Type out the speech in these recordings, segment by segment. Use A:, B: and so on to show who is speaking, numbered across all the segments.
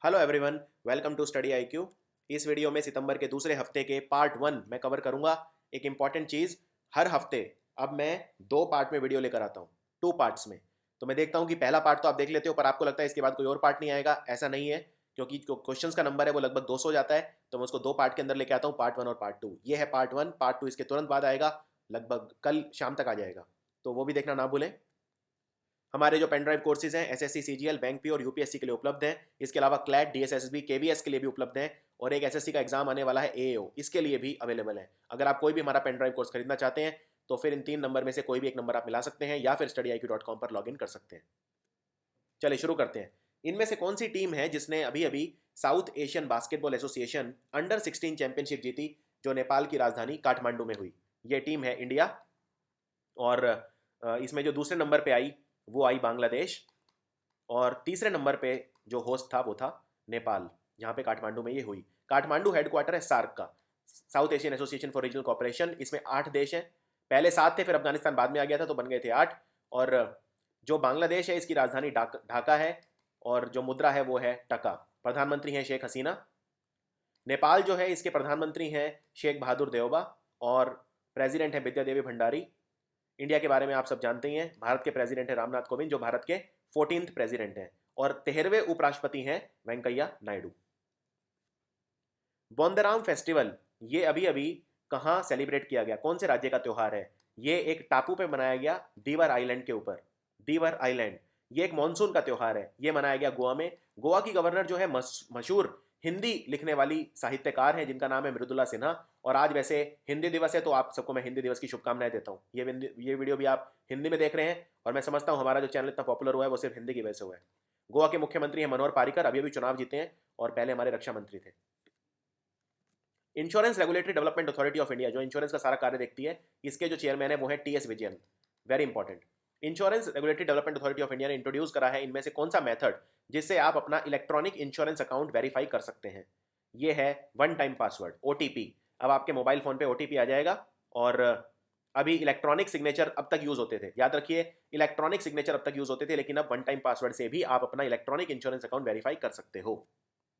A: Hello everyone, welcome to study IQ. इस video में सितंबर के दूसरे हफ्ते के पार्ट 1 में कवर करूंगा एक इंपॉर्टेंट चीज़। हर हफ्ते अब मैं 2 पार्ट में वीडियो लेकर आता हूं, 2 पार्ट्स में। तो मैं देखता हूं कि पहला पार्ट तो आप देख लेते हो, पर आपको लगता है इसके बाद कोई और पार्ट नहीं आएगा। ऐसा नहीं है, क्योंकि जो क्वेश्चंस का नंबर है वो लगभग 200 जाता है, तो मैं उसको 2 पार्ट के अंदर लेके आता हूँ, पार्ट 1 और पार्ट 2। ये है पार्ट 1। पार्ट 2 इसके तुरंत बाद आएगा, लगभग कल शाम तक आ जाएगा, तो वो भी देखना ना भूलें। हमारे जो पेन ड्राइव कोर्सेज हैं एसएससी सीजीएल बैंक पी और यूपीएससी के लिए उपलब्ध हैं। इसके अलावा क्लैट डीएसएसबी केवीएस के लिए भी उपलब्ध हैं, और एक एसएससी का एग्जाम आने वाला है एएओ, इसके लिए भी अवेलेबल है। अगर आप कोई भी हमारा पेन ड्राइव कोर्स खरीदना चाहते हैं तो फिर इन 3 नंबर में से कोई भी एक नंबर आप मिला सकते हैं, या फिर studyIQ.com पर लॉगिन कर सकते हैं। चलिए शुरू करते हैं। इनमें से कौन सी टीम है जिसने अभी अभी south Asian basketball association under 16 championship जीती, जो नेपाल की राजधानी काठमांडू में हुई? ये टीम है इंडिया। और इसमें जो दूसरे नंबर पे आई वो आई बांग्लादेश, और तीसरे नंबर पे जो होस्ट था वो था नेपाल, जहाँ पे काठमांडू में ये हुई। काठमांडू हेडक्वार्टर है सार्क का, south Asian association for regional cooperation. इसमें 8 देश हैं, पहले 7 थे, फिर अफगानिस्तान बाद में आ गया था तो बन गए थे 8। और जो बांग्लादेश है इसकी राजधानी ढाका है, और जो मुद्रा है वो है टका। प्रधानमंत्री हैं शेख हसीना। नेपाल जो है इसके प्रधानमंत्री हैं शेख बहादुर देवबा, और प्रेसिडेंट है विद्या देवी भंडारी। इंडिया के बारे में आप सब जानते ही हैं, भारत के प्रेसिडेंट है रामनाथ कोविंद, जो भारत के 14th प्रेसिडेंट हैं, और 13वें उपराष्ट्रपति हैं वेंकैया नायडू। बोंदराम फेस्टिवल ये अभी अभी कहाँ सेलिब्रेट किया गया, कौन से राज्य का त्यौहार है? ये एक टापू पे मनाया गया, दीवर आइलैंड के ऊपर, दीवर आइलैंड। ये एक मानसून का त्यौहार है, ये मनाया गया गोवा में। गोवा की गवर्नर जो है मशहूर हिंदी लिखने वाली साहित्यकार हैं, जिनका नाम है मृदुला सिन्हा। और आज वैसे हिंदी दिवस है, तो आप सबको मैं हिंदी दिवस की शुभकामनाएं देता हूँ। ये वीडियो भी आप हिंदी में देख रहे हैं, और मैं समझता हूँ हमारा जो चैनल इतना पॉपुलर हुआ है वो सिर्फ हिंदी की वजह से हुआ है। गोवा के मुख्यमंत्री हैं मनोहर पारिकर, अभी अभी चुनाव जीते हैं, और पहले हमारे रक्षा मंत्री थे। Insurance regulatory development authority of India, जो इंश्योरेंस का सारा कार्य देखती है, इसके जो चेयरमैन है वो है TS Vijayan. Very important. Insurance regulatory development authority of India ने इंट्रोड्यूस करा है इनमें से कौन सा मेथड जिससे आप अपना इलेक्ट्रॉनिक इंश्योरेंस अकाउंट वेरीफाई कर सकते हैं? ये है वन टाइम पासवर्ड, ओटीपी। अब आपके मोबाइल फोन पे ओटीपी आ जाएगा, और अभी इलेक्ट्रॉनिक सिग्नेचर अब तक यूज होते थे, याद रखिए, इलेक्ट्रॉनिक सिग्नेचर अब तक यूज होते थे, लेकिन अब वन टाइम पासवर्ड से भी आप अपना इलेक्ट्रॉनिक इंश्योरेंस अकाउंट वेरीफाई कर सकते हो।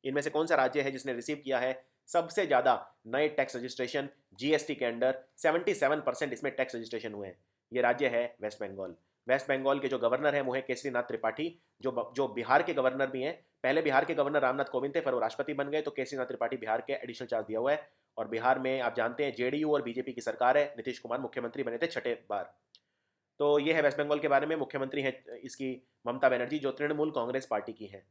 A: इनमें से कौन सा राज्य है जिसने रिसीव किया है सबसे ज्यादा नए टैक्स रजिस्ट्रेशन? जीएसटी के अंडर 77% इसमें टैक्स रजिस्ट्रेशन हुए हैं। ये राज्य है वेस्ट बंगाल। वेस्ट बंगाल के जो गवर्नर हैं वो है केसरीनाथ त्रिपाठी, जो बिहार के गवर्नर भी हैं। पहले बिहार के गवर्नर रामनाथ कोविंद थे, फिर वो राष्ट्रपति बन गए, तो केसरीनाथ त्रिपाठी बिहार के एडिशनल चार्ज दिया हुआ है। और बिहार में आप जानते हैं जेडीयू और बीजेपी की सरकार है, नीतीश कुमार मुख्यमंत्री बने थे 6ठे बार। तो ये है वेस्ट बंगाल के बारे में। मुख्यमंत्री है इसकी ममता बनर्जी, जो तृणमूल कांग्रेस पार्टी की है।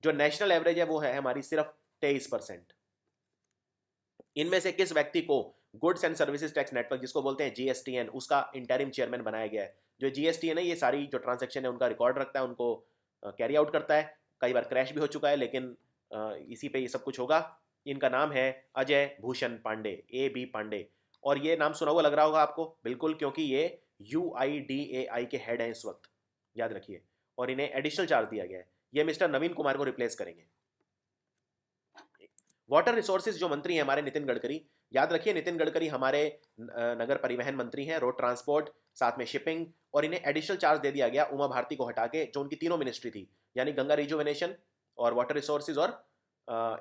A: जो नेशनल एवरेज है वो है हमारी सिर्फ 23%। इनमें से किस व्यक्ति को goods and services tax network, जिसको बोलते हैं जीएसटीएन, उसका इंटरिम चेयरमैन बनाया गया है? जो जीएसटीएन है ये सारी जो ट्रांजैक्शन है उनका रिकॉर्ड रखता है, उनको कैरी आउट करता है। कई बार क्रैश भी हो चुका है, लेकिन इसी पे ये सब कुछ होगा। इनका नाम है अजय भूषण पांडे, ए बी पांडे। और ये नाम सुना हुआ लग रहा होगा आपको, बिल्कुल, क्योंकि ये UIDAI के हेड हैं इस वक्त, याद रखिए। और इन्हें एडिशनल चार्ज दिया गया है, ये मिस्टर नवीन कुमार को रिप्लेस करेंगे। वाटर रिसोर्सेज जो मंत्री हैं हमारे नितिन गडकरी, याद रखिए नितिन गडकरी हमारे नगर परिवहन मंत्री हैं, रोड ट्रांसपोर्ट, साथ में शिपिंग। और इन्हें एडिशनल चार्ज दे दिया गया उमा भारती को हटा के, जो उनकी तीनों मिनिस्ट्री थी, यानी गंगा रिजुवेनेशन और वाटर रिसोर्सेज, और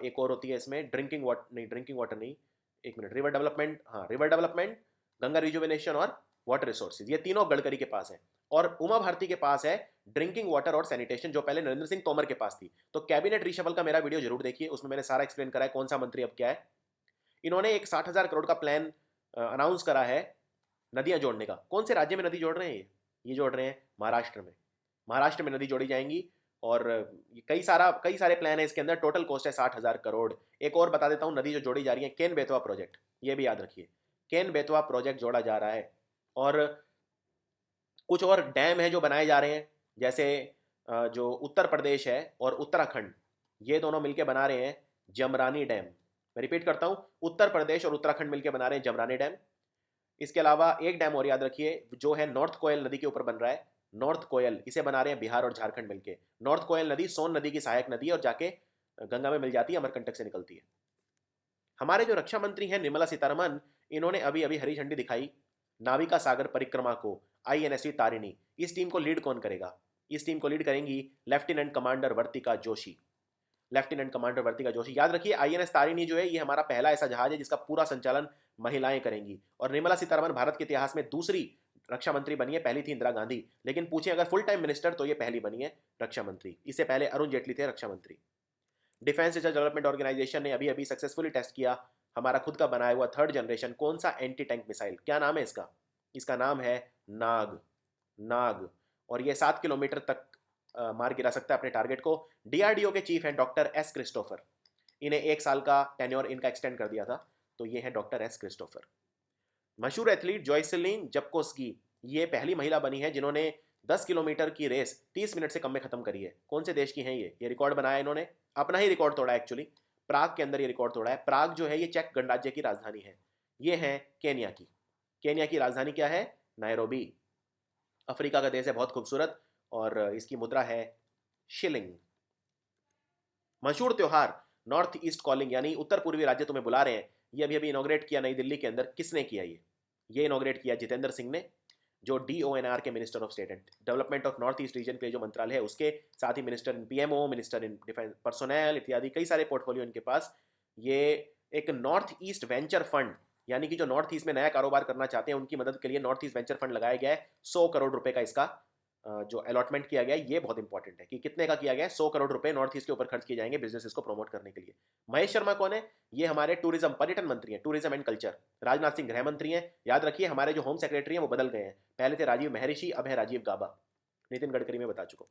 A: एक और होती है इसमें ड्रिंकिंग वाटर नहीं, एक मिनट, रिवर डेवलपमेंट, हाँ रिवर डेवलपमेंट, गंगा रिजुवेनेशन और वाटर रिसोर्सेज, ये तीनों गडकरी के पास है। और उमा भारती के पास है ड्रिंकिंग वाटर और सैनिटेशन, जो पहले नरेंद्र सिंह तोमर के पास थी। तो कैबिनेट रिशफल का मेरा वीडियो जरूर देखिए, उसमें मैंने सारा एक्सप्लेन करा है कौन सा मंत्री अब क्या है। इन्होंने एक 60,000 करोड़ का प्लान अनाउंस करा है नदियां जोड़ने का। कौन से राज्य में नदी जोड़ रहे हैं? ये जोड़ रहे हैं महाराष्ट्र में। महाराष्ट्र में नदी जोड़ी जाएंगी, और कई सारे प्लान है इसके अंदर। टोटल कॉस्ट है 60,000 करोड़। एक और बता देता हूँ, नदी जो जोड़ी जा रही है, केन बेतवा प्रोजेक्ट, ये भी याद रखिए, केन बेतवा प्रोजेक्ट जोड़ा जा रहा है। और कुछ और डैम है जो बनाए जा रहे हैं, जैसे जो उत्तर प्रदेश है और उत्तराखंड, ये दोनों मिलकर बना रहे हैं जमरानी डैम। मैं रिपीट करता हूँ, उत्तर प्रदेश और उत्तराखंड मिलकर बना रहे हैं जमरानी डैम। इसके अलावा एक डैम और याद रखिए, जो है नॉर्थ कोयल नदी के ऊपर बन रहा है, नॉर्थ कोयल, इसे बना रहे हैं बिहार और झारखंड मिलके। नॉर्थ कोयल नदी सोन नदी की सहायक नदी है, और जाके गंगा में मिल जाती है, अमरकंटक से निकलती है। हमारे जो रक्षा मंत्री हैं निर्मला सीतारमन, इन्होंने अभी अभी हरी झंडी दिखाई नाविका सागर परिक्रमा को, INSV तारिणी। इस टीम को लीड कौन करेगा? इस टीम को लीड करेंगी लेफ्टिनेंट कमांडर वर्तिका जोशी। लेफ्टिनेंट कमांडर वर्तिका जोशी। याद रखिए आईएनएस तारिणी जो है ये हमारा पहला ऐसा जहाज है जिसका पूरा संचालन महिलाएं करेंगी। और निर्मला सीतारमण भारत के इतिहास में दूसरी रक्षा मंत्री बनी है, पहली थी इंदिरा गांधी, लेकिन पूछे अगर फुल टाइम मिनिस्टर तो ये पहली बनी है रक्षा मंत्री। इससे पहले अरुण जेटली थे रक्षा मंत्री। डिफेंस रिसर्च डेवलपमेंट ऑर्गेनाइजेशन ने अभी अभी सक्सेसफुली टेस्ट किया हमारा खुद का बनाया हुआ थर्ड जनरेशन कौन सा एंटी टैंक मिसाइल, क्या नाम है इसका? इसका नाम है नाग। नाग। और ये 7 किलोमीटर तक मार गिरा सकता है अपने टारगेट को। डीआरडीओ के चीफ हैं डॉक्टर एस क्रिस्टोफर, इन्हें 1 साल का टेन्योर इनका एक्सटेंड कर दिया था, तो ये है डॉक्टर एस क्रिस्टोफर। मशहूर एथलीट जॉयसेलिन जबकोस्की, ये पहली महिला बनी है जिन्होंने 10 किलोमीटर की रेस 30 मिनट से कम में खत्म करी है। कौन से देश की हैं ये रिकॉर्ड बनाया इन्होंने, अपना ही रिकॉर्ड तोड़ा एक्चुअली, प्राग के अंदर ये रिकॉर्ड तोड़ा है। प्राग जो है ये चेक गणराज्य की राजधानी है। ये है केन्या की। केन्या की राजधानी क्या है? नायरोबी। अफ्रीका का देश है, बहुत खूबसूरत, और इसकी मुद्रा है शिलिंग। मशहूर त्योहार नॉर्थ ईस्ट कॉलिंग, यानी उत्तर पूर्वी राज्य तुम्हें बुला रहे हैं, ये अभी अभी इनॉग्रेट किया नई दिल्ली के अंदर। किसने किया ये इनॉग्रेट किया जितेंद्र सिंह ने, जो DONR के minister of state and development of north east region के जो मंत्रालय है उसके, साथ ही minister in PMO, minister in defence personnel इत्यादि कई सारे पोर्टफोलियो इनके पास। ये एक नॉर्थ ईस्ट वेंचर फंड, यानी कि जो नॉर्थ ईस्ट में नया कारोबार करना चाहते हैं उनकी मदद के लिए नॉर्थ ईस्ट वेंचर फंड लगाया गया है। 100 करोड़ रुपए का इसका जो अलॉटमेंट किया गया है, ये बहुत इंपॉर्टेंट है कि कितने का किया गया है। 100 करोड़ रुपए नॉर्थ ईस्ट के ऊपर खर्च किए जाएंगे बिजनेसेस को प्रमोट करने के लिए। महेश शर्मा कौन है? ये हमारे टूरिज्म पर्यटन मंत्री हैं, tourism and culture. Rajnath Singh गृह मंत्री हैं। याद रखिए हमारे जो होम सेक्रेटरी हैं वो बदल गए हैं, पहले थे राजीव महर्षि, अब है राजीव गाबा। नितिन गडकरी में बता चुका।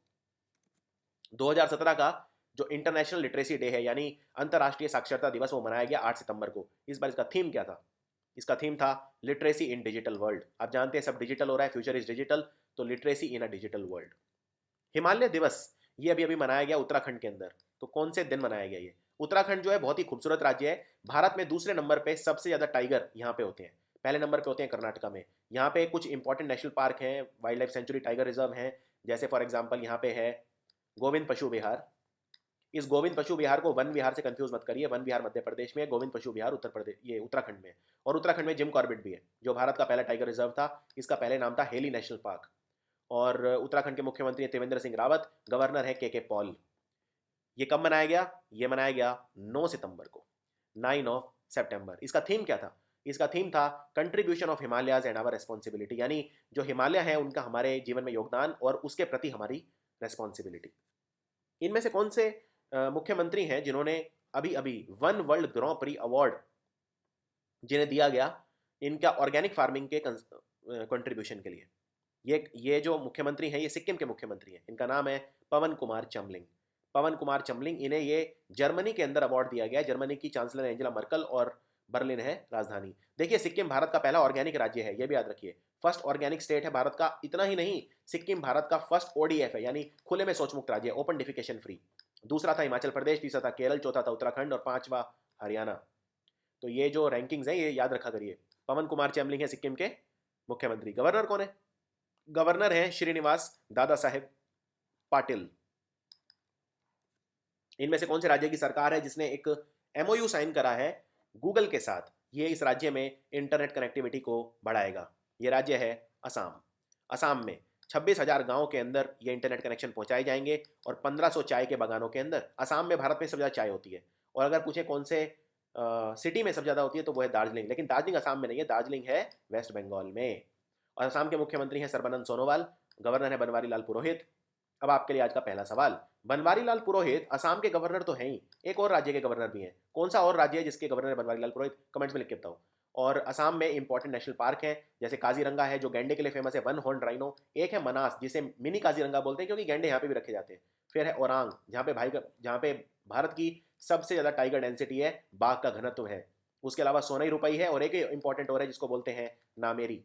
A: 2017 का जो इंटरनेशनल लिटरेसी डे है यानी अंतर्राष्ट्रीय साक्षरता दिवस, वो मनाया गया 8 सितंबर को। इस बार इसका थीम क्या था? इसका थीम था लिटरेसी इन डिजिटल वर्ल्ड। आप जानते हैं सब डिजिटल हो रहा है, फ्यूचर इज डिजिटल, तो literacy in a digital world. Himalaya दिवस ये अभी अभी मनाया गया उत्तराखंड के अंदर। तो कौन से दिन मनाया गया ये? उत्तराखंड जो है बहुत ही खूबसूरत राज्य है, भारत में दूसरे नंबर पे सबसे ज्यादा टाइगर यहाँ पे होते हैं, पहले नंबर पे होते हैं कर्नाटका में। यहाँ पे कुछ इंपॉर्टेंट नेशनल पार्क हैं, wild life sanctuary, tiger reserve हैं, जैसे फॉर एग्जाम्पल यहाँ पे है गोविंद पशु विहार। इस गोविंद पशु विहार को वन विहार से कंफ्यूज मत करिए, वन विहार मध्य प्रदेश में है, गोविंद पशु विहार उत्तर प्रदेश, ये उत्तराखंड में है। और उत्तराखंड में जिम कॉर्बेट भी है जो भारत का पहला टाइगर रिजर्व था, इसका पहले नाम था हेली नेशनल पार्क। और उत्तराखंड के मुख्यमंत्री त्रिवेंद्र सिंह रावत, गवर्नर है के पॉल। ये कब मनाया गया? ये मनाया गया 9 सितंबर को, 9 ऑफ सितंबर। इसका थीम क्या था? इसका थीम था contribution of Himalayas and our responsibility, यानी जो हिमालय है उनका हमारे जीवन में योगदान और उसके प्रति हमारी रेस्पॉन्सिबिलिटी। इनमें से कौन से मुख्यमंत्री हैं जिन्होंने अभी अभी वन वर्ल्ड ग्रां प्री अवार्ड जिन्हें दिया गया इनका ऑर्गेनिक फार्मिंग के कंट्रीब्यूशन के लिए? ये जो मुख्यमंत्री हैं ये सिक्किम के मुख्यमंत्री हैं, इनका नाम है पवन कुमार चमलिंग। पवन कुमार चमलिंग, इन्हें ये जर्मनी के अंदर अवार्ड दिया गया है। जर्मनी की चांसलर एंजेला मर्कल और बर्लिन है राजधानी। देखिए सिक्किम भारत का पहला ऑर्गेनिक राज्य है, ये भी याद रखिए, फर्स्ट ऑर्गेनिक स्टेट है भारत का। इतना ही नहीं, सिक्किम भारत का फर्स्ट ODF है, यानी खुले में शौच मुक्त राज्य, ओपन डिफिकेशन फ्री। दूसरा था हिमाचल प्रदेश, तीसरा था केरल, चौथा था उत्तराखंड और पांचवा हरियाणा। तो ये जो रैंकिंग्स हैं ये याद रखा करिए। पवन कुमार चैमलिंग है सिक्किम के मुख्यमंत्री। गवर्नर कौन है? गवर्नर है श्रीनिवास दादा साहेब पाटिल। इनमें से कौन से राज्य की सरकार है जिसने एक MOU साइन करा है गूगल के साथ? ये इस राज्य में इंटरनेट कनेक्टिविटी को बढ़ाएगा। ये राज्य है असम। असम में 26,000 गाँव के अंदर ये इंटरनेट कनेक्शन पहुंचाए जाएंगे और 1500 चाय के बागानों के अंदर। असम में भारत में सबसे ज़्यादा चाय होती है, और अगर पूछे कौन से सिटी में सबसे ज़्यादा होती है तो वो है दार्जिलिंग, लेकिन दार्जिलिंग असम में नहीं है, दार्जिलिंग है वेस्ट बंगाल में। और असम के मुख्यमंत्री हैं सर्बानंद सोनोवाल, गवर्नर है बनवारी लाल पुरोहित। अब आपके लिए आज का पहला सवाल, बनवारी लाल पुरोहित असम के गवर्नर तो हैं ही, एक और राज्य के गवर्नर भी हैं। कौन सा और राज्य है जिसके गवर्नर है बनवारी लाल पुरोहित? कमेंट्स में लिख के बताओ। और असम में इंपॉर्टेंट नेशनल पार्क हैं, जैसे काजीरंगा है जो गैंडे के लिए फेमस है, वन हॉर्न राइनो। एक है मनास जिसे मिनी काजीरंगा बोलते हैं क्योंकि गैंडे यहाँ पे भी रखे जाते हैं। फिर है ओरांग जहाँ पे भारत की सबसे ज़्यादा टाइगर डेंसिटी है, बाघ का घनत्व है। उसके अलावा सोनाई रुपई है, और एक इंपॉर्टेंट और है जिसको बोलते हैं Nameri.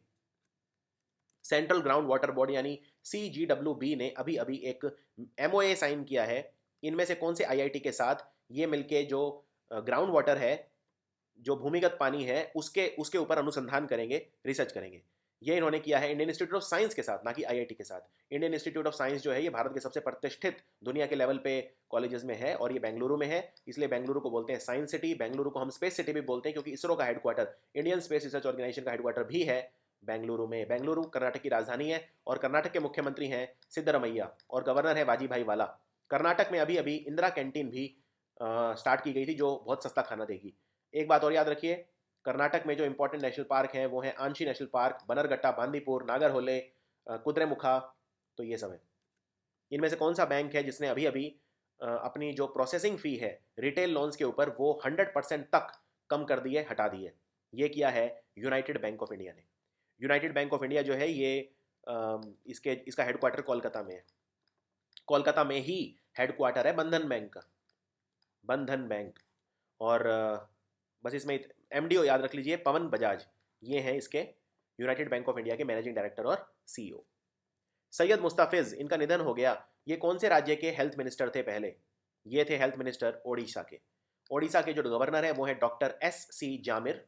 A: Central ground water board यानी CGWB ने अभी अभी एक MOA साइन किया है। इनमें से कौन से IIT के साथ ये मिलके जो ग्राउंड वाटर है, जो भूमिगत पानी है, उसके ऊपर अनुसंधान करेंगे, रिसर्च करेंगे। ये इन्होंने किया है इंडियन इंस्टीट्यूट ऑफ साइंस के साथ, ना कि IIT के साथ। इंडियन इंस्टीट्यूट ऑफ साइंस जो है ये भारत के सबसे प्रतिष्ठित दुनिया के लेवल पे कॉलेजेस में है, और ये बेंगलुरु में है, इसलिए बेंगलुरु को बोलते हैं साइंस सिटी। बेंगलुरु को हम स्पेस सिटी भी बोलते हैं क्योंकि इसरो का headquarter, Indian space research organisation का हेडक्वार्टर भी है बेंगलुरु में। बेंगलुरु कर्नाटक की राजधानी है, और कर्नाटक के मुख्यमंत्री हैं सिद्धरमैया, और गवर्नर है वाजीभाई वाला। कर्नाटक में अभी अभी इंदिरा कैंटीन भी स्टार्ट की गई थी, जो बहुत सस्ता खाना देगी। एक बात और याद रखिए, कर्नाटक में जो इंपॉर्टेंट नेशनल पार्क हैं वो हैं आंशी नेशनल पार्क, बनरघट्टा, बांदीपुर, नागरहोले, कुद्रेमुखा, तो ये सब है। इनमें से कौन सा बैंक है जिसने अभी अभी अपनी जो प्रोसेसिंग फ़ी है रिटेल लोन्स के ऊपर वो 100% तक कम कर दी है, हटा दी है? ये किया है यूनाइटेड बैंक ऑफ इंडिया ने। यूनाइटेड बैंक ऑफ इंडिया जो है ये इसका हेडक्वार्टर कोलकाता में है। कोलकाता में ही हेडक्वार्टर है बंधन बैंक का, बंधन बैंक। और बस इसमें एमडीओ याद रख लीजिए, पवन बजाज, ये हैं इसके यूनाइटेड बैंक ऑफ इंडिया के मैनेजिंग डायरेक्टर और सीईओ। सैयद मुस्ताफिज, इनका निधन हो गया। ये कौन से राज्य के हेल्थ मिनिस्टर थे पहले? ये थे हेल्थ मिनिस्टर ओडिशा के। ओडिशा के जो गवर्नर है वो है डॉक्टर एस सी जामिर,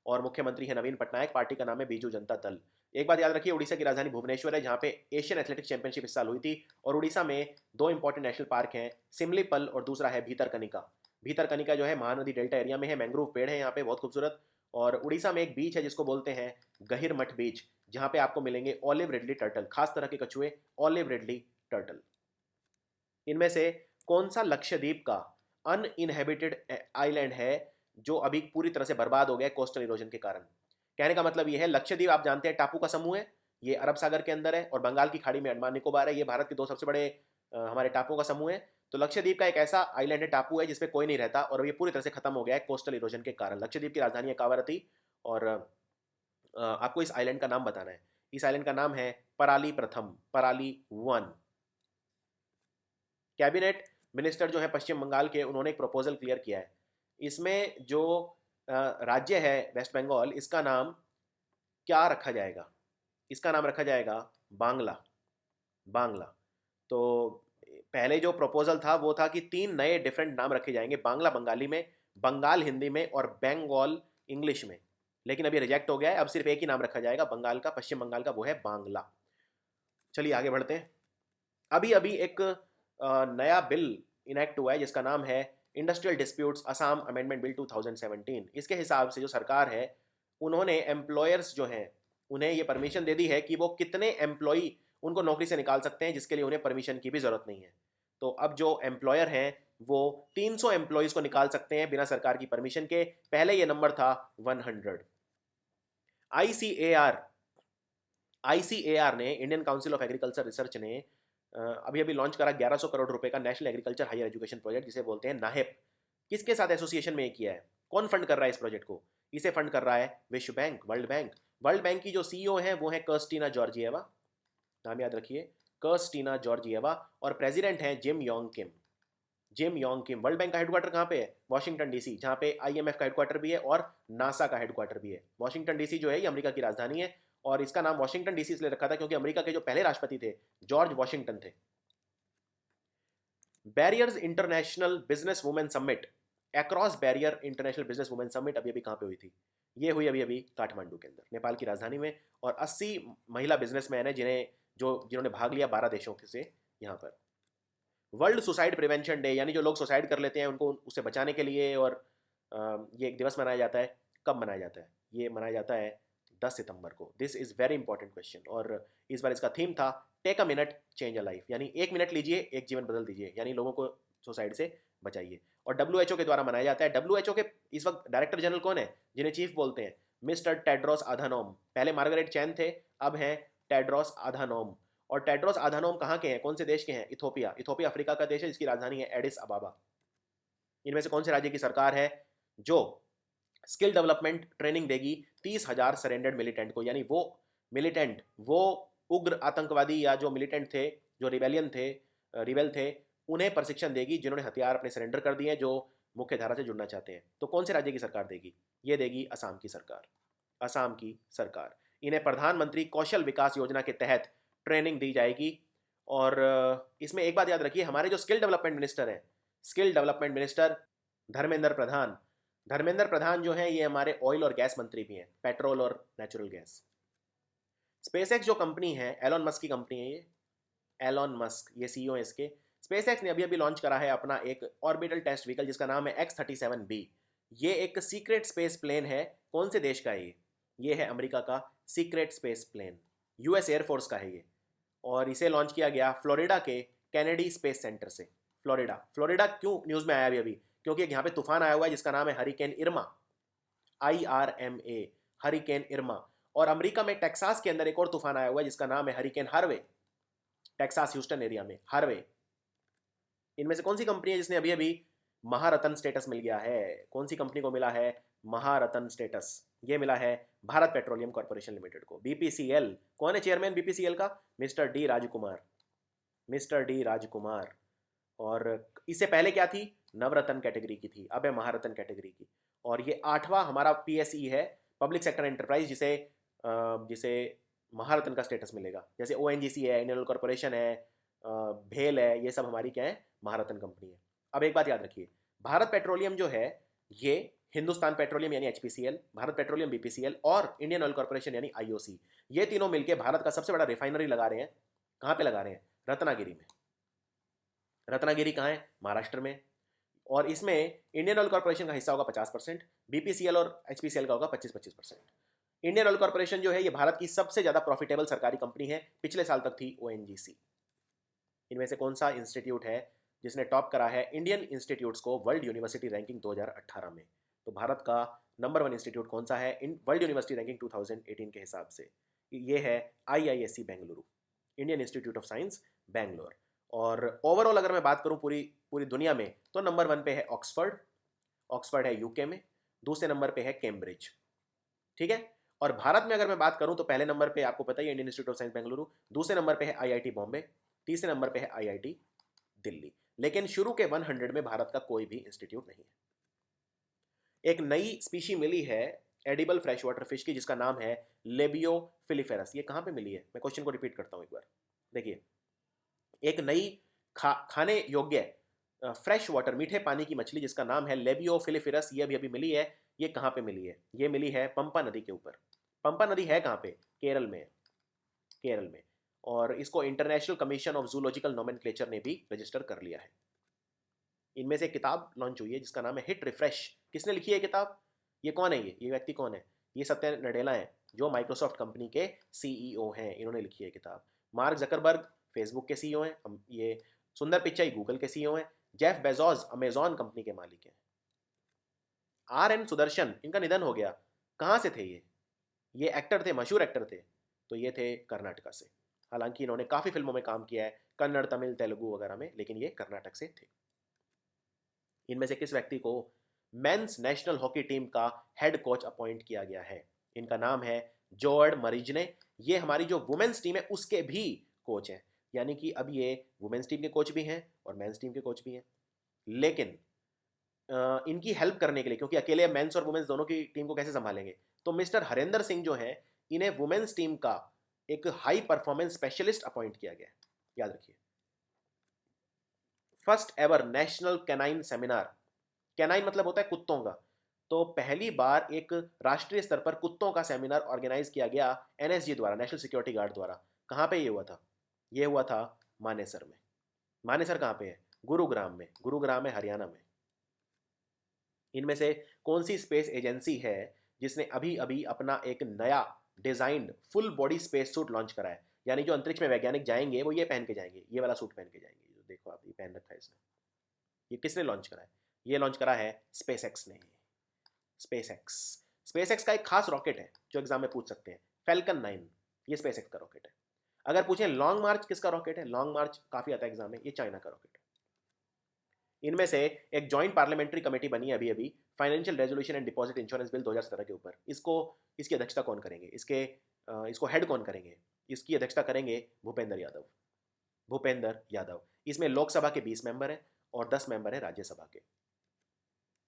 A: और मुख्यमंत्री है नवीन पटनायक। पार्टी का नाम है बीजू जनता दल। एक बात याद रखिए, उड़ीसा की राजधानी भुवनेश्वर है, जहाँ पे एशियन एथलेटिक्स चैंपियनशिप इस साल हुई थी। और उड़ीसा में दो इंपॉर्टेंट नेशनल पार्क हैं, सिमलीपल और दूसरा है भीतरकनिका। भीतरकनिका जो है महानदी डेल्टा एरिया में है, मैंग्रोव पेड़ है यहाँ पे बहुत खूबसूरत। और उड़ीसा में एक बीच है जिसको बोलते हैं गहिरमठ बीच, जहाँ पे आपको मिलेंगे ऑलिव रिडली टर्टल, खास तरह के कछुए, ऑलिव रिडली टर्टल। इनमें से कौन सा लक्षद्वीप का अनइनहेबिटेड आइलैंड है जो अभी पूरी तरह से बर्बाद हो गया कोस्टल इरोजन के कारण? कहने का मतलब ये है, लक्षद्वीप आप जानते हैं टापू का समूह है, ये अरब सागर के अंदर है, और बंगाल की खाड़ी में अंडमान निकोबार है। ये भारत के दो सबसे बड़े हमारे टापुओं का समूह है। तो लक्षद्वीप का एक ऐसा आइलैंड है, टापू है, जिसपे कोई नहीं रहता, और ये पूरी तरह से खत्म हो गया है कोस्टल इरोजन के कारण। लक्षद्वीप की राजधानी है कावारती। और आपको इस आइलैंड का नाम बताना है। इस आइलैंड का नाम है पराली प्रथम, पराली वन। कैबिनेट मिनिस्टर जो है पश्चिम बंगाल के, उन्होंने एक प्रपोजल क्लियर किया है। इसमें जो राज्य है वेस्ट बंगाल, इसका नाम क्या रखा जाएगा? इसका नाम रखा जाएगा बांग्ला, बांग्ला। तो पहले जो प्रपोजल था वो था कि 3 नए डिफरेंट नाम रखे जाएंगे, बांग्ला बंगाली में, बंगाल हिंदी में, और बंगाल इंग्लिश में। लेकिन अभी रिजेक्ट हो गया है, अब सिर्फ एक ही नाम रखा जाएगा बंगाल का, पश्चिम बंगाल का, वो है बांग्ला। चलिए आगे बढ़ते हैं। अभी अभी एक नया बिल इनेक्ट हुआ है जिसका नाम है industrial disputes Assam amendment bill 2017। इसके हिसाब से जो सरकार है, उन्होंने एम्प्लॉयर्स जो हैं उन्हें ये परमिशन दे दी है कि वो कितने एम्प्लॉई उनको नौकरी से निकाल सकते हैं, जिसके लिए उन्हें परमिशन की भी ज़रूरत नहीं है। तो अब जो एम्प्लॉयर हैं वो 300 एम्प्लॉयज़ को निकाल सकते हैं बिना सरकार की परमिशन के। पहले ये नंबर था 100। आईसीएआर, आईसीएआर ने, Indian council of agriculture research ने अभी अभी लॉन्च करा 1100 करोड़ रुपए का national agriculture higher education project, जिसे बोलते हैं नाहेप। किसके साथ एसोसिएशन में ये किया है? कौन फंड कर रहा है इस प्रोजेक्ट को? इसे फंड कर रहा है विश्व bank, world bank. World bank की जो सीईओ है वो है कर्स्टीना जॉर्जिएवा, नाम याद रखिए, कर्स्टीना जॉर्जिएवा। और प्रेसिडेंट हैं Jim Yong Kim, Jim Yong Kim. World bank का हेडक्वार्टर कहाँ पे है? वॉशिंगटन डीसी, जहाँ पे आईएमएफ का हेडक्वार्टर भी है और नासा का हेडक्वार्टर भी है। वॉशिंगटन डीसी जो है ये अमेरिका की राजधानी है, और इसका नाम वॉशिंगटन डीसी इसलिए रखा था क्योंकि अमेरिका के जो पहले राष्ट्रपति थे जॉर्ज वॉशिंगटन थे। Barriers international business women summit, across barrier international business women summit अभी अभी कहाँ पे हुई थी? ये हुई अभी अभी काठमांडू के अंदर, नेपाल की राजधानी में। और 80 महिला बिजनेसमैन है जिन्होंने भाग लिया 12 देशों से यहाँ पर। वर्ल्ड सुसाइड प्रिवेंशन डे, यानी जो लोग सुसाइड कर लेते हैं उनको उससे बचाने के लिए, और ये एक दिवस मनाया जाता है। कब मनाया जाता है? ये मनाया जाता है 10 सितंबर को। This is very important question. और इस बार इसका थीम था take a minute change a life, यानी 1 मिनट लीजिए, एक जीवन बदल दीजिए, यानी लोगों को सुसाइड से बचाइए। और डब्ल्यूएचओ के द्वारा मनाया जाता है। डब्ल्यूएचओ के इस वक्त डायरेक्टर जनरल कौन है, जिन्हें चीफ बोलते हैं? Mister Tedros Adhanom. पहले मार्गरेट चैन थे, अब हैं टेड्रोस आधानोम। और टेड्रोस आधानोम कहाँ के हैं, कौन से देश के हैं? इथोपिया। इथोपिया अफ्रीका का देश है, जिसकी राजधानी है एडिस अबाबा। इनमें से कौन से राज्य की सरकार है जो स्किल डेवलपमेंट ट्रेनिंग देगी 30,000 सरेंडर्ड मिलिटेंट को? यानी वो मिलिटेंट, वो उग्र आतंकवादी या जो मिलिटेंट थे, जो रिबेल थे, उन्हें प्रशिक्षण देगी जिन्होंने हथियार अपने सरेंडर कर दिए हैं, जो मुख्य धारा से जुड़ना चाहते हैं। तो कौन से राज्य की सरकार देगी? ये देगी असम की सरकार, असम की सरकार। इन्हें प्रधानमंत्री कौशल विकास योजना के तहत ट्रेनिंग दी जाएगी। और इसमें एक बात याद रखिए, हमारे जो स्किल डेवलपमेंट मिनिस्टर हैं, skill development minister Dharmendra Pradhan, Dharmendra Pradhan जो है ये हमारे ऑयल और गैस मंत्री भी हैं, पेट्रोल और नेचुरल गैस। स्पेसएक्स जो कंपनी है, एलॉन मस्क की कंपनी है ये, एलॉन मस्क, ये सीईओ है इसके। स्पेसएक्स ने अभी अभी लॉन्च करा है अपना एक ऑर्बिटल टेस्ट व्हीकल जिसका नाम है X-37B। ये एक सीक्रेट स्पेस प्लेन है। कौन से देश का है ये है अमेरिका का secret space plane, US air force का है ये। और इसे लॉन्च किया गया फ्लोरिडा के कैनेडी स्पेस सेंटर से। फ्लोरिडा। फ्लोरिडा क्यों न्यूज़ में आया अभी अभी? क्योंकि एक यहाँ पे तूफान आया हुआ है जिसका नाम है हरिकेन इरमा, IRMA, हरिकेन इरमा। और अमेरिका में टेक्सास के अंदर एक और तूफान आया हुआ है जिसका नाम है hurricane Harvey, Texas Houston area में हार्वे। इनमें से कौन सी कंपनी है जिसने अभी अभी महारत्न स्टेटस मिल गया है? कौन सी कंपनी को मिला है महारत्न स्टेटस? ये मिला है भारत पेट्रोलियम कॉर्पोरेशन लिमिटेड को, बीपीसीएल। कौन है चेयरमैन बीपीसीएल का? मिस्टर डी राजकुमार, मिस्टर डी राजकुमार। और इससे पहले क्या थी? नवरत्न कैटेगरी की थी, अब है महारत्न कैटेगरी की। और ये 8वां हमारा पीएसई है, पब्लिक सेक्टर एंटरप्राइज, जिसे महारत्न का स्टेटस मिलेगा। जैसे ओएनजीसी है, इंडियन ऑयल कॉर्पोरेशन है, भेल है, ये सब हमारी क्या है? महारत्न कंपनी है। अब एक बात याद रखिए, भारत पेट्रोलियम जो है ये हिंदुस्तान पेट्रोलियम यानी एचपीसीएल, भारत पेट्रोलियम बीपीसीएल और इंडियन ऑयल कॉर्पोरेशन यानी आईओसी, ये तीनों मिलकर भारत का सबसे बड़ा रिफाइनरी लगा रहे हैं। कहाँ पे लगा रहे हैं? रत्नागिरी में। रत्नागिरी कहाँ है? महाराष्ट्र में। और इसमें इंडियन ऑयल कॉर्पोरेशन का हिस्सा होगा 50%, बीपीसीएल और एचपीसीएल का होगा 25-25%। इंडियन ऑयल कॉर्पोरेशन जो है ये भारत की सबसे ज़्यादा प्रॉफिटेबल सरकारी कंपनी है, पिछले साल तक थी ओएनजीसी। इनमें से कौन सा इंस्टीट्यूट है जिसने टॉप करा है इंडियन इंस्टीट्यूट्स को वर्ल्ड यूनिवर्सिटी रैंकिंग 2018 में? तो भारत का नंबर 1 इंस्टीट्यूट कौन सा है इन वर्ल्ड यूनिवर्सिटी रैंकिंग 2018 के हिसाब से? ये है IISc Bengaluru, Indian institute of science Bangalore. और ओवरऑल अगर मैं बात करूं पूरी पूरी दुनिया में, तो नंबर 1 पे है ऑक्सफर्ड, ऑक्सफर्ड है यूके में। दूसरे नंबर पे है कैम्ब्रिज, ठीक है। और भारत में अगर मैं बात करूं तो पहले नंबर पे आपको पता ही है Indian institute of science Bengaluru, दूसरे नंबर पे है IIT बॉम्बे, तीसरे नंबर पे है IIT दिल्ली। लेकिन शुरू के 100 में भारत का कोई भी इंस्टीट्यूट नहीं है। एक नई स्पीशी मिली है एडिबल फ्रेश वाटर फिश की जिसका नाम है लेबियो फिलिफेरस। ये कहाँ पे मिली है? मैं क्वेश्चन को रिपीट करता हूँ एक बार, देखिए। एक नई खाने योग्य फ्रेश वाटर मीठे पानी की मछली जिसका नाम है लेबियो फिलिफेरस, ये अभी अभी मिली है। ये कहाँ पे मिली है? ये मिली है पंपा नदी के ऊपर। पंपा नदी है कहाँ पे? केरल में, केरल में। और इसको international commission of zoological nomenclature ने भी रजिस्टर कर लिया है। इनमें से एक किताब लॉन्च हुई है जिसका नाम है हिट रिफ्रेश। किसने लिखी है किताब? ये कौन है? ये व्यक्ति कौन है? ये सत्य नडेला है जो माइक्रोसॉफ्ट कंपनी के सीईओ हैं, इन्होंने लिखी है किताब। मार्क जकरबर्ग फेसबुक के सीईओ हैं, ये सुंदर पिचाई गूगल के सीईओ हैं, जेफ बेजोस अमेजॉन कंपनी के मालिक हैं। RN सुदर्शन, इनका निधन हो गया। कहाँ से थे ये एक्टर थे, मशहूर एक्टर थे। तो ये थे कर्नाटका से। हालांकि इन्होंने काफ़ी फिल्मों में काम किया है, कन्नड़, तमिल, तेलुगु वगैरह में, लेकिन ये कर्नाटक से थे। इनमें से किस व्यक्ति को मेंस नेशनल हॉकी टीम का हेड कोच अपॉइंट किया गया है? इनका नाम है जॉर्ड मरीजने। ये हमारी जो वुमेन्स टीम है उसके भी कोच हैं, यानी कि अब ये वुमेन्स टीम के कोच भी हैं और मेंस टीम के कोच भी हैं। लेकिन इनकी हेल्प करने के लिए, क्योंकि अकेले मेंस और वुमेन्स दोनों की टीम को कैसे संभालेंगे, तो मिस्टर हरेंद्र सिंह जो है इन्हें वुमेन्स टीम का एक हाई परफॉर्मेंस स्पेशलिस्ट अपॉइंट किया गया है। याद रखिए, first ever national canine seminar, canine मतलब होता है कुत्तों का, तो पहली बार एक राष्ट्रीय स्तर पर कुत्तों का सेमिनार ऑर्गेनाइज किया गया NSG द्वारा, नेशनल सिक्योरिटी गार्ड द्वारा। कहाँ पे ये हुआ था? ये हुआ था मानेसर में। मानेसर कहाँ पे है? गुरुग्राम में, गुरुग्राम है हरियाणा में। इनमें से कौन सी स्पेस एजेंसी है जिसने अभी अभी अपना एक नया designed full body space suit launch करा है? यानी जो अंतरिक्ष में वैज्ञानिक जाएंगे वो ये पहन के जाएंगे, ये वाला सूट पहन के जाएंगे। जो देखो आप, ये पहन रखा है इसने। ये किसने लॉन्च करा है? ये लॉन्च करा है स्पेसएक्स ने। स्पेसएक्स, स्पेसएक्स का एक खास रॉकेट है जो एग्जाम में पूछ सकते हैं, फैल्कन 9। ये स्पेसएक्स का रॉकेट है। अगर पूछें लॉन्ग मार्च किसका रॉकेट है, लॉन्ग मार्च काफी आता है एग्जाम में, ये चाइना का रॉकेट है। इनमें से एक जॉइंट पार्लियामेंट्री कमेटी बनी है अभी अभी financial resolution and deposit insurance bill 2017 के ऊपर। इसकी अध्यक्षता कौन करेंगे? इसको हेड कौन करेंगे? इसकी अध्यक्षता करेंगे भूपेंद्र यादव, भूपेंद्र यादव। इसमें लोकसभा के 20 मेंबर हैं और 10 मेंबर हैं राज्यसभा के।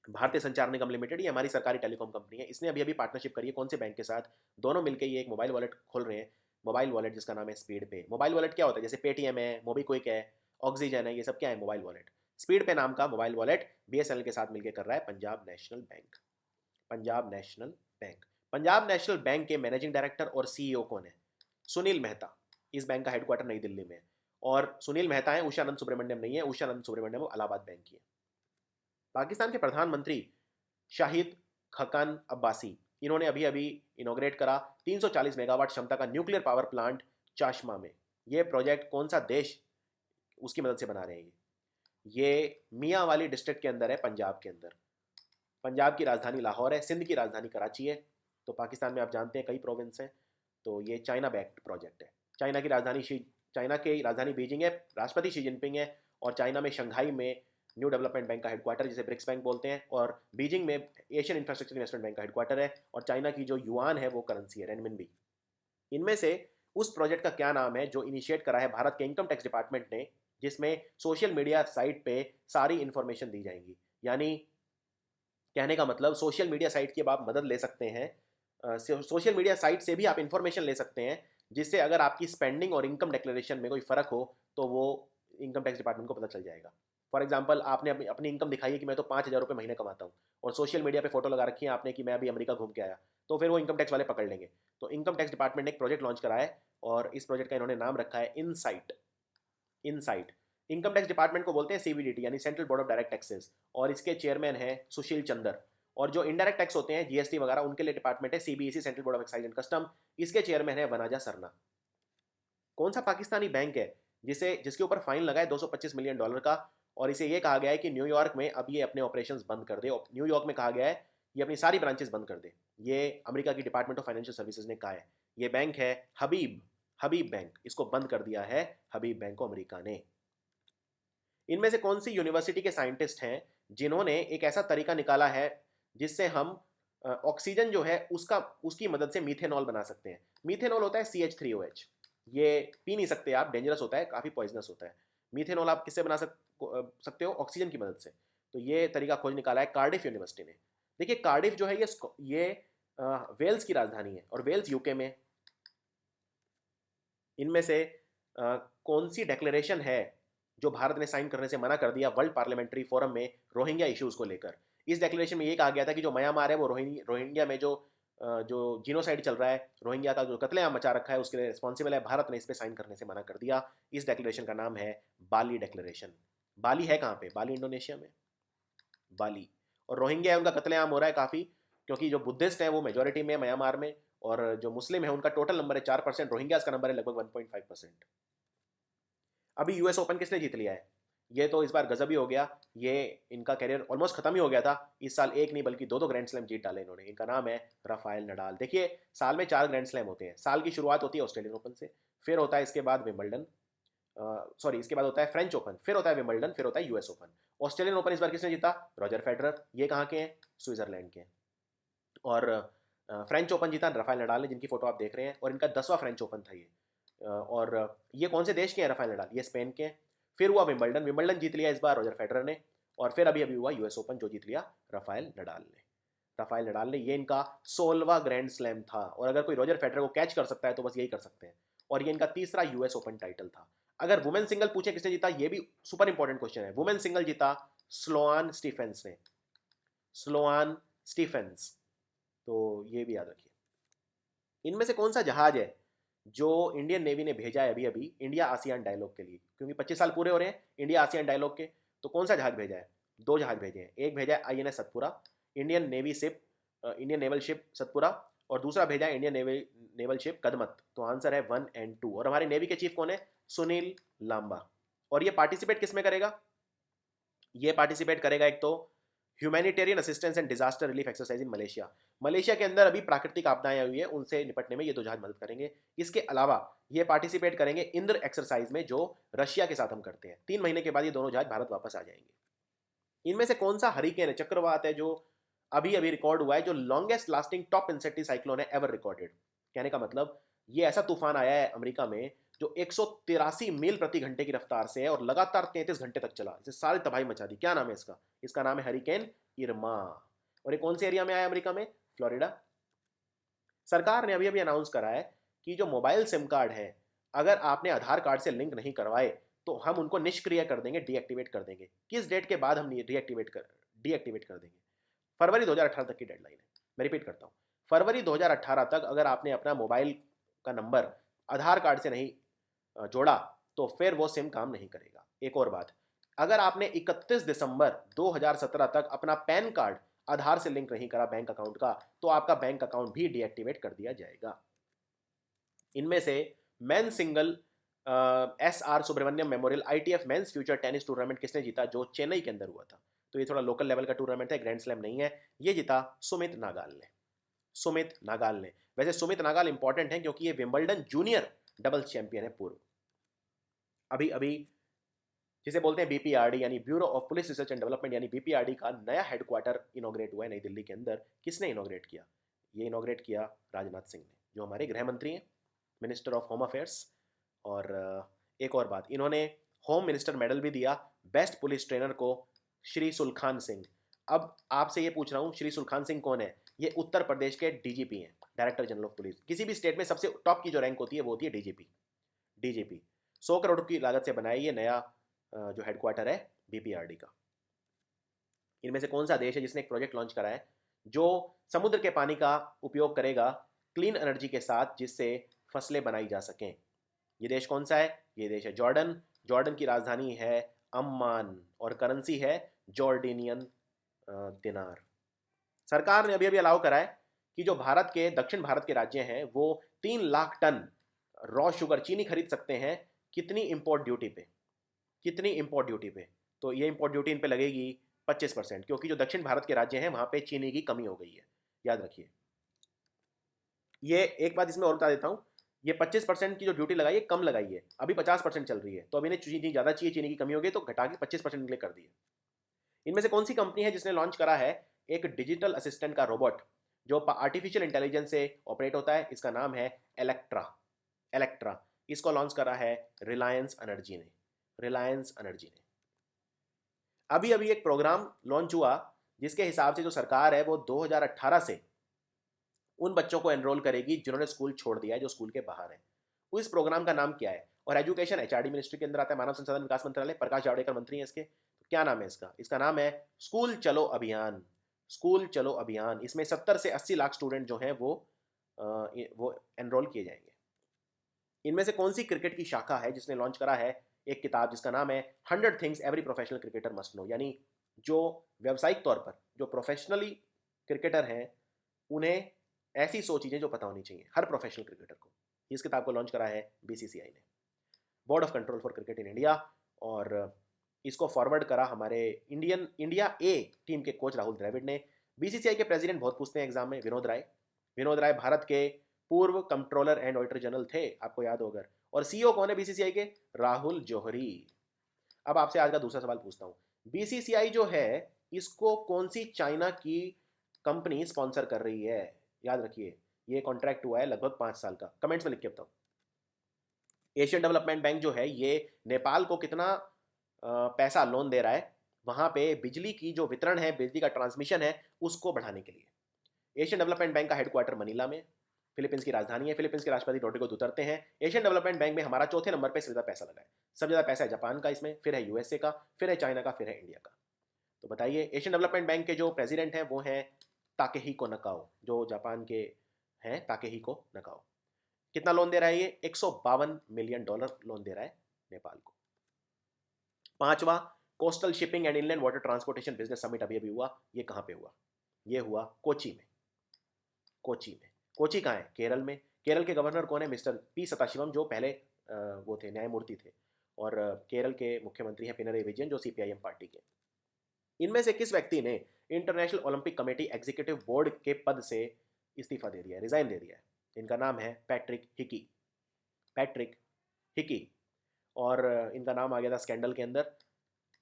A: भारतीय संचार निगम लिमिटेड, ये हमारी सरकारी टेलीकॉम कंपनी है, इसने अभी अभी पार्टनरशिप करी है कौन से बैंक के साथ? दोनों मिलकर ये एक मोबाइल वॉलेट खोल रहे हैं, मोबाइल वॉलेट जिसका नाम है स्पीड पे। मोबाइल वॉलेट क्या होता है? जैसे पेटीएम है, मोबीक्विक है, ऑक्सीजन है, ये सब क्या है? Mobile wallet. स्पीड पे नाम का मोबाइल वॉलेट BSNL के साथ मिलकर कर रहा है Punjab national bank. Punjab national bank. Punjab national bank के मैनेजिंग डायरेक्टर और CEO कौन है? सुनील मेहता। इस बैंक का हेडक्वार्टर नई दिल्ली में है और सुनील मेहता है, उषा नंद सुब्रमण्यम नहीं है। उषा नंद सुब्रमण्यम वो इलाहाबाद बैंक की है। पाकिस्तान के प्रधानमंत्री शाहिद खकान अब्बासी, इन्होंने अभी अभी इनोग्रेट करा 340 मेगावाट क्षमता का न्यूक्लियर पावर प्लांट चाशमा में। यह प्रोजेक्ट कौन सा देश उसकी मदद से बना रहे हैं? ये मियाँ वाली डिस्ट्रिक्ट के अंदर है, पंजाब के अंदर। पंजाब की राजधानी लाहौर है, सिंध की राजधानी कराची है। तो पाकिस्तान में आप जानते हैं कई प्रोविंस हैं। तो ये चाइना बैक्ड प्रोजेक्ट है। चाइना की राजधानी बीजिंग है, राष्ट्रपति शी जिनपिंग है। और चाइना में शंघाई में न्यू डेवलपमेंट बैंक का हेडक्वार्टर, जिसे ब्रिक्स बैंक बोलते हैं। और बीजिंग में एशियन इंफ्रास्ट्रक्चर इन्वेस्टमेंट बैंक का हेडक्वार्टर है। और चाइना की जो युआन है वो करेंसी है, रेनमिनबी। इनमें से उस प्रोजेक्ट का क्या नाम है जो इनिशिएट करा है भारत के इनकम टैक्स डिपार्टमेंट ने, जिसमें सोशल मीडिया साइट पे सारी इंफॉर्मेशन दी जाएंगी। यानी कहने का मतलब सोशल मीडिया साइट की अब आप मदद ले सकते हैं। सोशल मीडिया साइट से भी आप इंफॉर्मेशन ले सकते हैं, जिससे अगर आपकी स्पेंडिंग और इनकम डिक्लेरेशन में कोई फ़र्क हो तो वो इनकम टैक्स डिपार्टमेंट को पता चल जाएगा। फॉर एग्जांपल, आपने अपनी अपनी इनकम दिखाई है कि मैं तो 5,000 रुपये महीने कमाता हूँ, और सोशल मीडिया पे फोटो लगा रखी है आपने कि मैं अभी अमेरिका घूम के आया, तो फिर वो इनकम टैक्स वाले पकड़ लेंगे। तो इनकम टैक्स डिपार्टमेंट ने एक प्रोजेक्ट लॉन्च करा है, और इस प्रोजेक्ट का इन्होंने नाम रखा है insight. Insight income tax department को बोलते हैं सीबीडीटी, यानी central board of direct taxes. और इसके चेयरमैन हैं सुशील चंदर। और जो इनडायरेक्ट टैक्स होते हैं, जीएसटी वगैरह, उनके लिए डिपार्टमेंट है CBEC, central board of excise and custom. इसके चेयरमैन है वनाजा सरना। कौन सा पाकिस्तानी बैंक है जिसके ऊपर फाइन लगा है $225 मिलियन का, और इसे ये कहा गया है कि न्यूयॉर्क में अब ये अपने ऑपरेशंस बंद कर दे। न्यूयॉर्क में कहा गया है ये अपनी सारी ब्रांचेस बंद कर दे। ये अमेरिका की डिपार्टमेंट ऑफ फाइनेंशियल सर्विसेज ने कहा है। ये बैंक है हबीब हबीब बैंक, इसको बंद कर दिया है हबीब बैंक को अमेरिका ने। इनमें से कौन सी यूनिवर्सिटी के साइंटिस्ट हैं जिन्होंने एक ऐसा तरीका निकाला है जिससे हम ऑक्सीजन जो है उसकी मदद से मीथेनॉल बना सकते हैं। मीथेनॉल होता है CH3OH। ये पी नहीं सकते आप, डेंजरस होता है, काफ़ी पॉइजनस होता है। मीथेनॉल आप किससे बना सकते हो? ऑक्सीजन की मदद से। तो ये तरीका खोज निकाला है कार्डिफ यूनिवर्सिटी ने। देखिए कार्डिफ जो है ये वेल्स की राजधानी है, और वेल्स यूके में। इनमें से कौन सी डेक्लेरेशन है जो भारत ने साइन करने से मना कर दिया वर्ल्ड पार्लियामेंट्री फोरम में रोहिंग्या इश्यूज को लेकर? इस डेक्लेरेशन में ये कहा गया था कि जो म्यांमार है वो रोहिंग्या में जो जीनोसाइड चल रहा है, रोहिंग्या का जो कत्लेआम मचा रखा है, उसके लिए रिस्पॉन्सिबल है। भारत ने इस पर साइन करने से मना कर दिया। इस डेक्लेरेशन का नाम है बाली डेक्लेरेशन। बाली है कहाँ पे? बाली इंडोनेशिया में, बाली। और रोहिंग्या है, उनका कत्लेआम हो रहा है काफ़ी, क्योंकि जो बुद्धिस्ट है वो मेजोरिटी में म्यांमार में, और जो मुस्लिम है उनका टोटल नंबर है 4%, रोहिंग्यास का नंबर है लगभग 1.5%। अभी यूएस ओपन किसने जीत लिया है? ये तो इस बार गजब ही हो गया। ये इनका कैरियर ऑलमोस्ट खत्म ही हो गया था। इस साल एक नहीं बल्कि दो ग्रैंड स्लैम जीत डाले इन्होंने। इनका नाम है राफेल नडाल। देखिए साल में 4 ग्रैंड स्लैम होते हैं। साल की शुरुआत होती है ऑस्ट्रेलियन ओपन से, फिर होता है इसके बाद विंबलडन, इसके बाद होता है फ्रेंच ओपन, फिर होता है विंबलडन, फिर होता है यूएस ओपन। ऑस्ट्रेलियन ओपन इस बार किसने जीता? Roger Federer. ये कहाँ के हैं? स्विट्जरलैंड के हैं। और फ्रेंच ओपन जीता राफेल नडाल ने, जिनकी फोटो आप देख रहे हैं, और इनका 10वां फ्रेंच ओपन था ये। और ये कौन से देश के हैं राफेल नडाल? ये स्पेन के हैं। फिर हुआ विंबलडन, विंबलडन जीत लिया इस बार रॉजर फेडरर ने। और फिर अभी अभी हुआ यूएस ओपन, जो जीत लिया राफेल नडाल ने। राफेल नडाल ने, ये इनका 16वां ग्रैंड स्लैम था, और अगर कोई रॉजर फेडरर को कैच कर सकता है तो बस यही कर सकते हैं। और ये इनका तीसरा यूएस ओपन टाइटल था। अगर वुमेन सिंगल पूछे किसने जीता, ये भी सुपर इंपॉर्टेंट क्वेश्चन है। वुमेन सिंगल जीता स्लोआन स्टीफेंस ने, स्लोआन स्टीफेंस। तो ये भी याद रखिए। इनमें से कौन सा जहाज है जो इंडियन नेवी ने भेजा है अभी अभी इंडिया आसियान डायलॉग के लिए? क्योंकि 25 साल पूरे हो रहे हैं इंडिया आसियान डायलॉग के, तो कौन सा जहाज भेजा है? 2 जहाज भेजे हैं। एक भेजा है INS Satpura, Indian naval ship Satpura, और दूसरा भेजा है इंडियन नेवल शिप कदमत। तो आंसर है 1 और 2। और हमारे नेवी के चीफ कौन है? सुनील लांबा। और ये पार्टिसिपेट किस में करेगा? ये पार्टिसिपेट करेगा एक तो humanitarian assistance and disaster relief exercise in Malaysia. Malaysia के अंदर अभी प्राकृतिक आपदाएं आई हुई है, उनसे निपटने में ये 2 जहाज मदद करेंगे। इसके अलावा ये पार्टिसिपेट करेंगे इंद्र एक्सरसाइज में, जो रशिया के साथ हम करते हैं। 3 महीने के बाद ये दोनों जहाज भारत वापस आ जाएंगे। इनमें से कौन सा हरिकेन है, चक्रवात है, जो अभी अभी रिकॉर्ड हुआ है, जो लॉन्गेस्ट लास्टिंग टॉप इंसेक्टी साइक्लोन है एवर रिकॉर्डेड? कहने का मतलब ये ऐसा तूफान आया है अमेरिका में जो 183 मील प्रति घंटे की रफ्तार से है, और लगातार 33 घंटे तक चला, इसे सारी तबाही मचा दी। क्या नाम है इसका? इसका नाम है हरिकेन इरमा। और ये कौन से एरिया में आया अमेरिका में? फ्लोरिडा। सरकार ने अभी अभी अनाउंस करा है कि जो मोबाइल सिम कार्ड है, अगर आपने आधार कार्ड से लिंक नहीं करवाए तो हम उनको निष्क्रिय कर देंगे, डीएक्टिवेट कर देंगे। किस डेट के बाद हम डीएक्टिवेट कर देंगे? फरवरी 2018 तक की डेडलाइन है। मैं रिपीट करता हूँ, फरवरी 2018 तक अगर आपने अपना मोबाइल का नंबर आधार कार्ड से नहीं जोड़ा तो फिर वो सिम काम नहीं करेगा। एक और बात, अगर आपने 31 दिसंबर 2017 तक अपना पैन कार्ड आधार से लिंक नहीं करा बैंक अकाउंट का, तो आपका बैंक अकाउंट भी डीएक्टिवेट कर दिया जाएगा। इनमें से men single SR Subramaniam memorial ITF men's future tennis tournament किसने जीता, जो चेन्नई के अंदर हुआ था। तो ये थोड़ा लोकल लेवल का टूर्नामेंट है, ग्रैंड स्लैम नहीं है। ये जीता सुमित नागाल ने, सुमित नागाल ने। वैसे सुमित नागाल इंपॉर्टेंट है क्योंकि ये विंबलडन जूनियर डबल्स चैंपियन है पूर्व। अभी अभी जिसे बोलते हैं BPRD यानी bureau of police research and development यानी BPRD का नया हेडक्वार्टर इनोग्रेट हुआ है नई दिल्ली के अंदर। किसने इनोग्रेट किया? ये इनोग्रेट किया राजनाथ सिंह ने, जो हमारे गृह मंत्री हैं, मिनिस्टर ऑफ होम अफेयर्स। और एक और बात, इन्होंने होम मिनिस्टर मेडल भी दिया बेस्ट पुलिस ट्रेनर को, श्री सुलखान सिंह। अब आपसे ये पूछ रहा हूँ, श्री सुलखान सिंह कौन है? ये उत्तर प्रदेश के DGP हैं, डायरेक्टर जनरल ऑफ पुलिस। किसी भी स्टेट में सबसे टॉप की जो रैंक होती है वो होती है DGP। 100 करोड़ की लागत से बनाया ये नया जो हेडक्वार्टर है BPRD का। इनमें से कौन सा देश है जिसने एक प्रोजेक्ट लॉन्च करा है जो समुद्र के पानी का उपयोग करेगा क्लीन एनर्जी के साथ, जिससे फसलें बनाई जा सकें? ये देश कौन सा है? ये देश है जॉर्डन। जॉर्डन की राजधानी है अम्मान और करेंसी है जॉर्डेनियन दिनार। सरकार ने अभी अभी अलाउ करा है कि जो भारत के दक्षिण भारत के राज्य हैं वो 3 लाख टन रॉ शुगर चीनी खरीद सकते हैं। कितनी इंपोर्ट ड्यूटी पे? कितनी इंपोर्ट ड्यूटी पे? तो ये इंपोर्ट ड्यूटी इन पे लगेगी 25%, क्योंकि जो दक्षिण भारत के राज्य हैं वहां पे चीनी की कमी हो गई है, याद रखिए। ये एक बात इसमें और बता देता हूँ, ये 25% की जो ड्यूटी लगाई है कम लगाई है, अभी 50% चल रही है। तो अभी इन्हें चीनी ज़्यादा चाहिए, चीनी की कमी हो गई तो घटा के 25% के लिए कर दिए। इनमें से कौन सी कंपनी है जिसने लॉन्च करा है एक डिजिटल असिस्टेंट का रोबोट जो आर्टिफिशियल इंटेलिजेंस से ऑपरेट होता है? इसका नाम है इलेक्ट्रा। इसको लॉन्च करा है रिलायंस एनर्जी ने, रिलायंस एनर्जी ने। अभी अभी एक प्रोग्राम लॉन्च हुआ जिसके हिसाब से जो सरकार है वो 2018 से उन बच्चों को एनरोल करेगी जिन्होंने स्कूल छोड़ दिया है, जो स्कूल के बाहर हैं। उस प्रोग्राम का नाम क्या है? और एजुकेशन HRD मिनिस्ट्री के अंदर आता है, मानव संसाधन विकास मंत्रालय, प्रकाश जावड़ेकर मंत्री हैं इसके। तो क्या नाम है इसका? इसका नाम है स्कूल चलो अभियान। स्कूल चलो अभियान। इसमें 70 से 80 लाख स्टूडेंट जो हैं वो एनरोल किए जाएंगे। इनमें से कौन सी क्रिकेट की शाखा है जिसने लॉन्च करा है एक किताब जिसका नाम है 100 things every professional cricketer must know? यानी जो व्यावसायिक तौर पर जो प्रोफेशनली क्रिकेटर हैं उन्हें ऐसी 100 चीज़ें जो पता होनी चाहिए हर प्रोफेशनल क्रिकेटर को। इस किताब को लॉन्च करा है BCCI ने, board of control for cricket in India. और इसको फॉरवर्ड करा हमारे इंडिया A टीम के कोच राहुल द्रविड़ ने। BCCI के प्रेसिडेंट बहुत पूछते हैं एग्जाम में, विनोद राय भारत के पूर्व कंट्रोलर एंड ऑडिटर जनरल थे, आपको याद होगा। और CEO कौन है BCCI के? राहुल जौहरी। अब आपसे आज का दूसरा सवाल पूछता हूँ, BCCI जो है इसको कौन सी चाइना की कंपनी स्पॉन्सर कर रही है? याद रखिए, ये कॉन्ट्रैक्ट हुआ है लगभग 5 साल का। कमेंट्स में लिख के बताओ। एशियन डेवलपमेंट बैंक जो है ये नेपाल को कितना पैसा लोन दे रहा है वहां पे बिजली की जो वितरण है, बिजली का ट्रांसमिशन है, उसको बढ़ाने के लिए। एशियन डेवलपमेंट बैंक का हेडक्वार्टर मनीला में, फिलीपींस की राजधानी है। फिलीपींस के राष्ट्रपति रोड्रिगो दुतर्ते हैं। एशियन डेवलपमेंट बैंक में हमारा चौथे नंबर पे सबसे ज्यादा पैसा लगा है। सबसे ज्यादा पैसा है जापान का इसमें, फिर है USA का, फिर है चाइना का, फिर है इंडिया का। तो बताइए, एशियन डेवलपमेंट बैंक के जो प्रेसिडेंट हैं वो हैं ताकेहिको नकाओ, जो जापान के हैं ताकेहिको नकाओ। कितना लोन दे रहा है ये? $152 मिलियन लोन दे रहा है नेपाल को। पांचवा, coastal shipping and inland water transportation business summit अभी अभी हुआ। ये कहाँ पे हुआ? ये हुआ कोची में। कोची कहाँ है? केरल में। केरल के गवर्नर कौन है? मिस्टर P सदाशिवम, जो पहले वो थे, न्यायमूर्ति थे। और केरल के मुख्यमंत्री हैं पिनरई विजयन, जो CPIM पार्टी के। इनमें से किस व्यक्ति ने international Olympic committee executive board के पद से इस्तीफा दे दिया है, रिजाइन दे दिया है? इनका नाम है पैट्रिक हिकी। और इनका नाम आ गया था स्कैंडल के अंदर।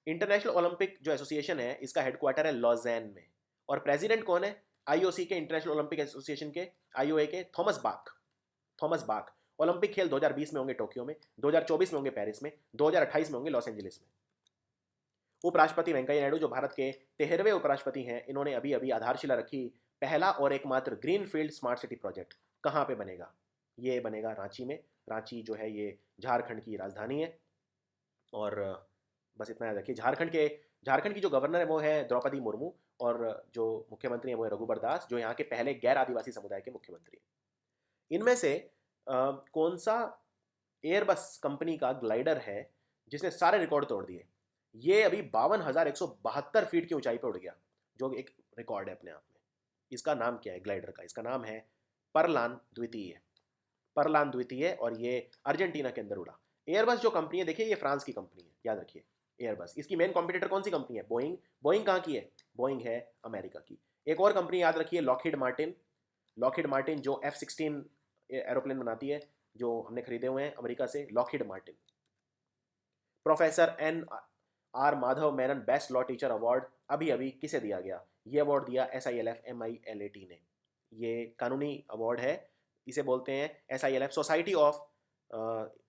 A: इंटरनेशनल ओलंपिक जो एसोसिएशन है इसका हेडक्वार्टर है लॉज़ैन में। और प्रेसिडेंट कौन है IOC के, इंटरनेशनल ओलंपिक एसोसिएशन के, IOA के? Thomas Bach. ओलंपिक खेल 2020 में होंगे टोक्यो में, 2024 में होंगे पेरिस में, 2028 में होंगे लॉस एंजलिस में। उपराष्ट्रपति वेंकैया नायडू जो भारत के 13वें उपराष्ट्रपति हैं, इन्होंने अभी अभी आधारशिला रखी। पहला और एकमात्र ग्रीनफील्ड स्मार्ट सिटी प्रोजेक्ट कहाँ पे बनेगा? ये बनेगा रांची में। रांची जो है ये झारखंड की राजधानी है। और बस इतना याद रखिए, झारखंड की जो गवर्नर है वो है द्रौपदी मुर्मू, और जो मुख्यमंत्री है वो है रघुबर दास, जो यहाँ के पहले गैर आदिवासी समुदाय के मुख्यमंत्री हैं। इनमें से कौन सा एयरबस कंपनी का ग्लाइडर है जिसने सारे रिकॉर्ड तोड़ दिए? ये अभी 52,172 फीट की ऊंचाई पर उड़ गया, जो एक रिकॉर्ड है अपने आप में। इसका नाम क्या है ग्लाइडर का? इसका नाम है परलान द्वितीय। और ये अर्जेंटीना के अंदर उड़ा। एयरबस जो कंपनी है, देखिए ये फ्रांस की कंपनी है, याद रखिए। एयरबस, इसकी मेन कॉम्पिटिटर कौन सी कंपनी है? बोइंग। बोइंग कहाँ की है? बोइंग है अमेरिका की। एक और कंपनी याद रखिए, लॉकहीड मार्टिन। लॉकहीड मार्टिन जो F-16 एरोप्लेन बनाती है, जो हमने खरीदे हुए हैं अमेरिका से, Lockheed Martin. Professor NR Madhav Menon best law teacher award अभी अभी किसे दिया गया? ये अवार्ड दिया SILF MILAT ने। ये कानूनी अवार्ड है, इसे बोलते हैं SILF,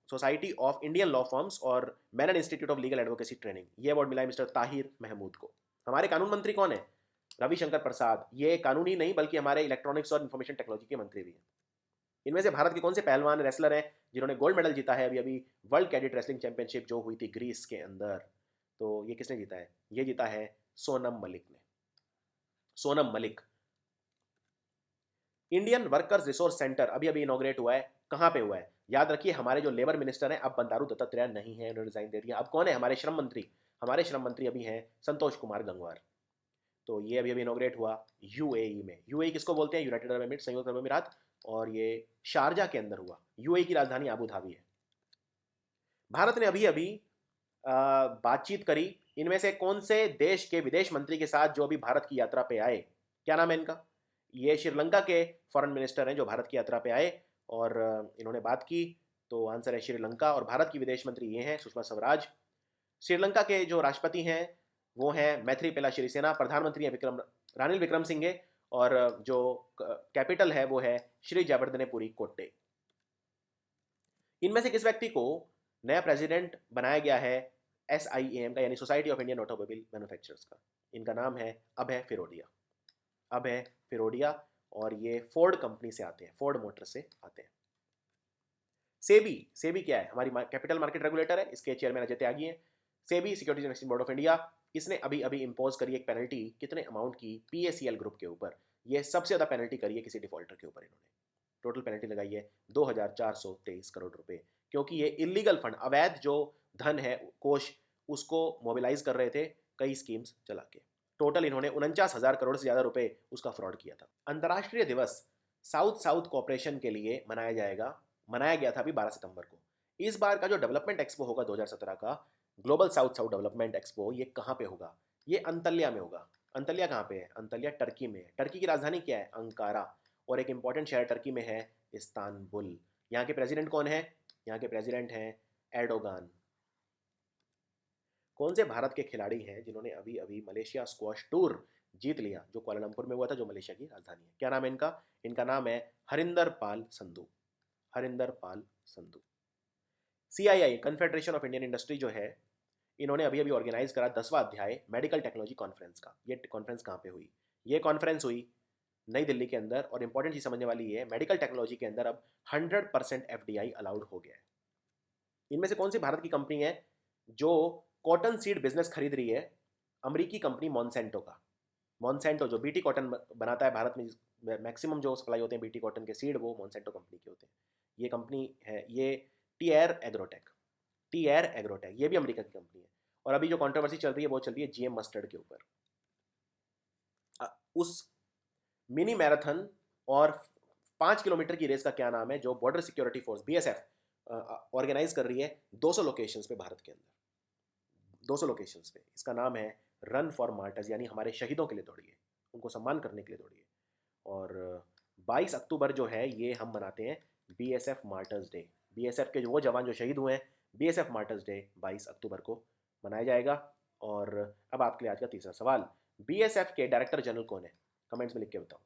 A: society of Indian law firms और Menon institute of legal advocacy training. ये अवार्ड मिला है मिस्टर ताहिर महमूद को। हमारे कानून मंत्री कौन है? रविशंकर प्रसाद। ये कानूनी नहीं बल्कि हमारे इलेक्ट्रॉनिक्स और इंफॉर्मेशन टेक्नोलॉजी के मंत्री भी हैं। इनमें से भारत के कौन से पहलवान रेसलर हैं जिन्होंने गोल्ड मेडल जीता है अभी अभी वर्ल्ड कैडेट रेसलिंग चैंपियनशिप जो हुई थी ग्रीस के अंदर? तो ये किसने जीता है? ये जीता है सोनम मलिक ने। Sonam Malik. Indian workers resource centre अभी अभी इनॉग्रेट हुआ है, कहाँ पे हुआ है? याद रखिए, हमारे जो लेबर मिनिस्टर हैं अब बंडारू दत्तात्रेय नहीं है, उन्होंने रिजाइन दे दिया। अब कौन है हमारे श्रम मंत्री? हमारे श्रम मंत्री अभी हैं संतोष कुमार गंगवार। तो ये अभी अभी इनॉग्रेट हुआ यूएई में। यूएई किसको बोलते हैं? यूनाइटेड अरब एमिरेट्स, संयुक्त अरब अमीरात। और ये शारजा के अंदर हुआ। यूएई की राजधानी अबू धाबी है। भारत ने अभी अभी बातचीत करी इनमें से कौन से देश के विदेश मंत्री के साथ जो अभी भारत की यात्रा पे आए? क्या नाम है इनका? ये श्रीलंका के फॉरेन मिनिस्टर हैं जो भारत की यात्रा पे आए और इन्होंने बात की। तो आंसर है श्रीलंका। और भारत की विदेश मंत्री ये हैं सुषमा स्वराज। श्रीलंका के जो राष्ट्रपति हैं वो हैं मैत्रीपेला सिरिसेना। प्रधानमंत्री हैं रानिल विक्रमसिंघे। और जो कैपिटल है वो है श्री जयवर्धनेपुरी कोट्टे। इनमें से किस व्यक्ति को नया प्रेसिडेंट बनाया गया है SIAM का, यानी society of Indian automobile manufacturers का? इनका नाम है अभय फिरोडिया। अभय फिरोडिया। और ये फोर्ड कंपनी से आते हैं, फोर्ड मोटर से आते हैं। सेबी। सेबी क्या है? हमारी कैपिटल मार्केट रेगुलेटर है, इसके चेयरमैन अजय त्यागी हैं। SEBI securities and exchange board of India, इसने अभी अभी इम्पोज करी एक पेनल्टी, कितने अमाउंट की? PACL ग्रुप के ऊपर। ये सबसे ज़्यादा पेनल्टी करी है किसी डिफॉल्टर के ऊपर इन्होंने। टोटल पेनल्टी लगाई है 2423 करोड़ रुपए, क्योंकि ये इलीगल फंड, अवैध जो धन है कोष, उसको मोबिलाइज कर रहे थे कई स्कीम्स चला के। टोटल इन्होंने 49,000 करोड़ से ज़्यादा रुपए उसका फ्रॉड किया था। अंतर्राष्ट्रीय दिवस साउथ साउथ कॉपरेशन के लिए मनाया जाएगा, मनाया गया था अभी 12 सितंबर को। इस बार का जो डेवलपमेंट एक्सपो होगा 2017 का, global south south development expo, ये कहाँ पे होगा? ये अंतल्या में होगा। अंतल्या कहाँ पे है? अंतल्या टर्की में है। टर्की की राजधानी क्या है? अंकारा। और एक इंपॉर्टेंट शहर टर्की में है इस्तांबुल। यहाँ के प्रेसिडेंट कौन है? यहाँ के प्रेसिडेंट हैं एर्डोगान। कौन से भारत के खिलाड़ी हैं जिन्होंने अभी अभी मलेशिया स्क्वॉश टूर जीत लिया, जो कुआलालंपुर में हुआ था, जो मलेशिया की राजधानी है? क्या नाम है इनका? इनका नाम है Harinder Pal Sandhu. Harinder Pal Sandhu. CII confederation of Indian industry जो है, इन्होंने अभी अभी ऑर्गेनाइज करा 10वां अध्याय मेडिकल टेक्नोलॉजी कॉन्फ्रेंस का। ये कॉन्फ्रेंस कहाँ पे हुई? ये कॉन्फ्रेंस हुई नई दिल्ली के अंदर। और इंपॉर्टेंट चीज समझने वाली है, मेडिकल टेक्नोलॉजी के अंदर अब 100% FDI अलाउड हो गया है। इनमें से कौन सी भारत की कंपनी है जो कॉटन सीड बिजनेस खरीद रही है? अमरीकी कंपनी मॉन्सेंटो का। मॉन्सेंटो जो BT कॉटन बनाता है भारत में, मैक्सिमम जो सप्लाई होते हैं BT कॉटन के सीड वो मॉन्सेंटो कंपनी के होते हैं। ये कंपनी है ये टीयर एग्रोटेक। टीयर एग्रोटेक ये भी अमेरिका की कंपनी है। और अभी जो कंट्रोवर्सी चल रही है वो चल रही है GM मस्टर्ड के ऊपर। उस मिनी मैराथन और 5 किलोमीटर की रेस का क्या नाम है जो border security force BSF organise कर रही है 200 लोकेशंस पे भारत के अंदर? 200 लोकेशंस पे। इसका नाम है रन फॉर मार्टर्स, यानी हमारे शहीदों के लिए दौड़िए, उनको सम्मान करने के लिए दौड़िए। और 22 अक्टूबर जो है ये हम मनाते हैं BSF मार्टर्स डे। BSF के वो जवान जो शहीद हुए हैं, BSF मार्टर्स डे 22 अक्टूबर को मनाया जाएगा। और अब आपके लिए आज का तीसरा सवाल, BSF के डायरेक्टर जनरल कौन है? कमेंट्स में लिख के बताओ।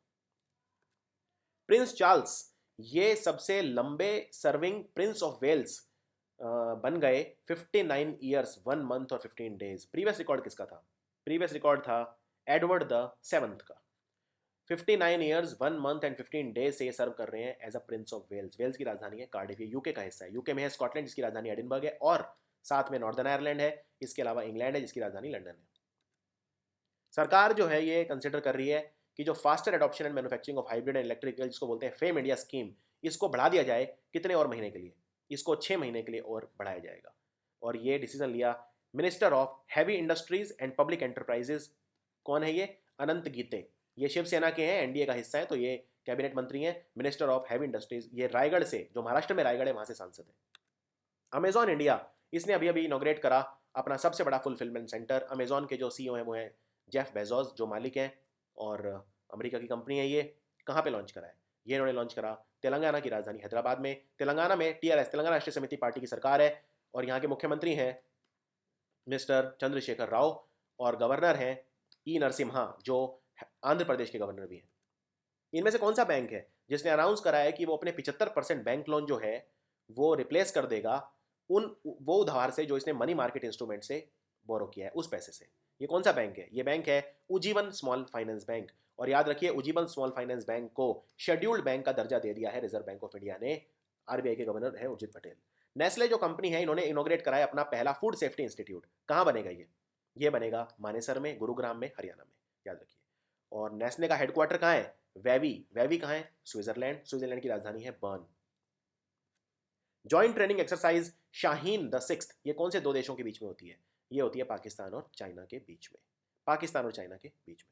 A: प्रिंस चार्ल्स, ये सबसे लंबे सर्विंग प्रिंस ऑफ वेल्स बन गए 59 ईयर्स 1 मंथ और 15 डेज। प्रीवियस रिकॉर्ड किसका था? प्रीवियस रिकॉर्ड था एडवर्ड द सेवंथ का। 59 ईयर्स 1 मंथ एंड 15 डेज से ये सर्व कर रहे हैं as a prince of Wales. Wales की राजधानी है कार्डिफ, ये यूके का हिस्सा है। यूके में है स्कॉटलैंड जिसकी राजधानी एडिनबर्ग है, और साथ में नॉर्दर्न आयरलैंड है। इसके अलावा इंग्लैंड है जिसकी राजधानी लंदन है। सरकार जो है ये कंसिडर कर रही है कि जो faster adoption and manufacturing of hybrid and electric vehicle, जिसको बोलते हैं फेम इंडिया स्कीम, इसको बढ़ा दिया जाए। कितने और महीने के लिए? इसको 6 महीने के लिए और बढ़ाया जाएगा। और ये डिसीजन लिया minister of heavy industries and public enterprises. कौन है ये? अनंत गीते। ये शिवसेना के हैं, NDA का हिस्सा है, तो ये कैबिनेट मंत्री हैं, मिनिस्टर ऑफ हैवी इंडस्ट्रीज। ये रायगढ़ से, जो महाराष्ट्र में रायगढ़ है, वहां से सांसद है। अमेजॉन इंडिया, इसने अभी अभी इनॉग्रेट करा अपना सबसे बड़ा फुलफिलमेंट सेंटर। अमेजॉन के जो सीईओ हैं वो हैं जेफ बेजोस, जो मालिक हैं, और अमेरिका की कंपनी है ये। कहाँ पे लॉन्च करा है? ये इन्होंने लॉन्च करा तेलंगाना की राजधानी हैदराबाद में। तेलंगाना में टीआरएस, तेलंगाना राष्ट्रीय समिति पार्टी की सरकार है, और यहाँ के मुख्यमंत्री हैं मिस्टर चंद्रशेखर राव, और गवर्नर हैं ई नरसिम्हा, जो आंध्र प्रदेश के गवर्नर भी हैं। इनमें से कौन सा बैंक है जिसने अनाउंस करा है कि वो अपने 75% बैंक लोन जो है वो रिप्लेस कर देगा वो उधार से जो इसने मनी मार्केट इंस्ट्रूमेंट से बोरो किया है, उस पैसे से? ये कौन सा बैंक है? ये बैंक है उज्जीवन स्मॉल फाइनेंस बैंक। और याद रखिए, उज्जीवन स्मॉल फाइनेंस बैंक को शेड्यूल्ड बैंक का दर्जा दे दिया है रिजर्व बैंक ऑफ इंडिया ने। आरबीआई के गवर्नर है उर्जित पटेल। नेस्ले जो कंपनी है, इन्होंने इनोग्रेट कराया अपना पहला फूड सेफ्टी इंस्टीट्यूट। कहाँ बनेगा ये बनेगा मानेसर में, गुरुग्राम में, हरियाणा में, याद रखिए। और नेस्ले का हेडक्वार्टर कहाँ है? वेवी कहाँ है? स्विट्जरलैंड की राजधानी है burn. Joint training exercise Shaheen the sixth, ये कौन से दो देशों के बीच में होती है? ये होती है पाकिस्तान और चाइना के बीच में। पाकिस्तान और चाइना के बीच में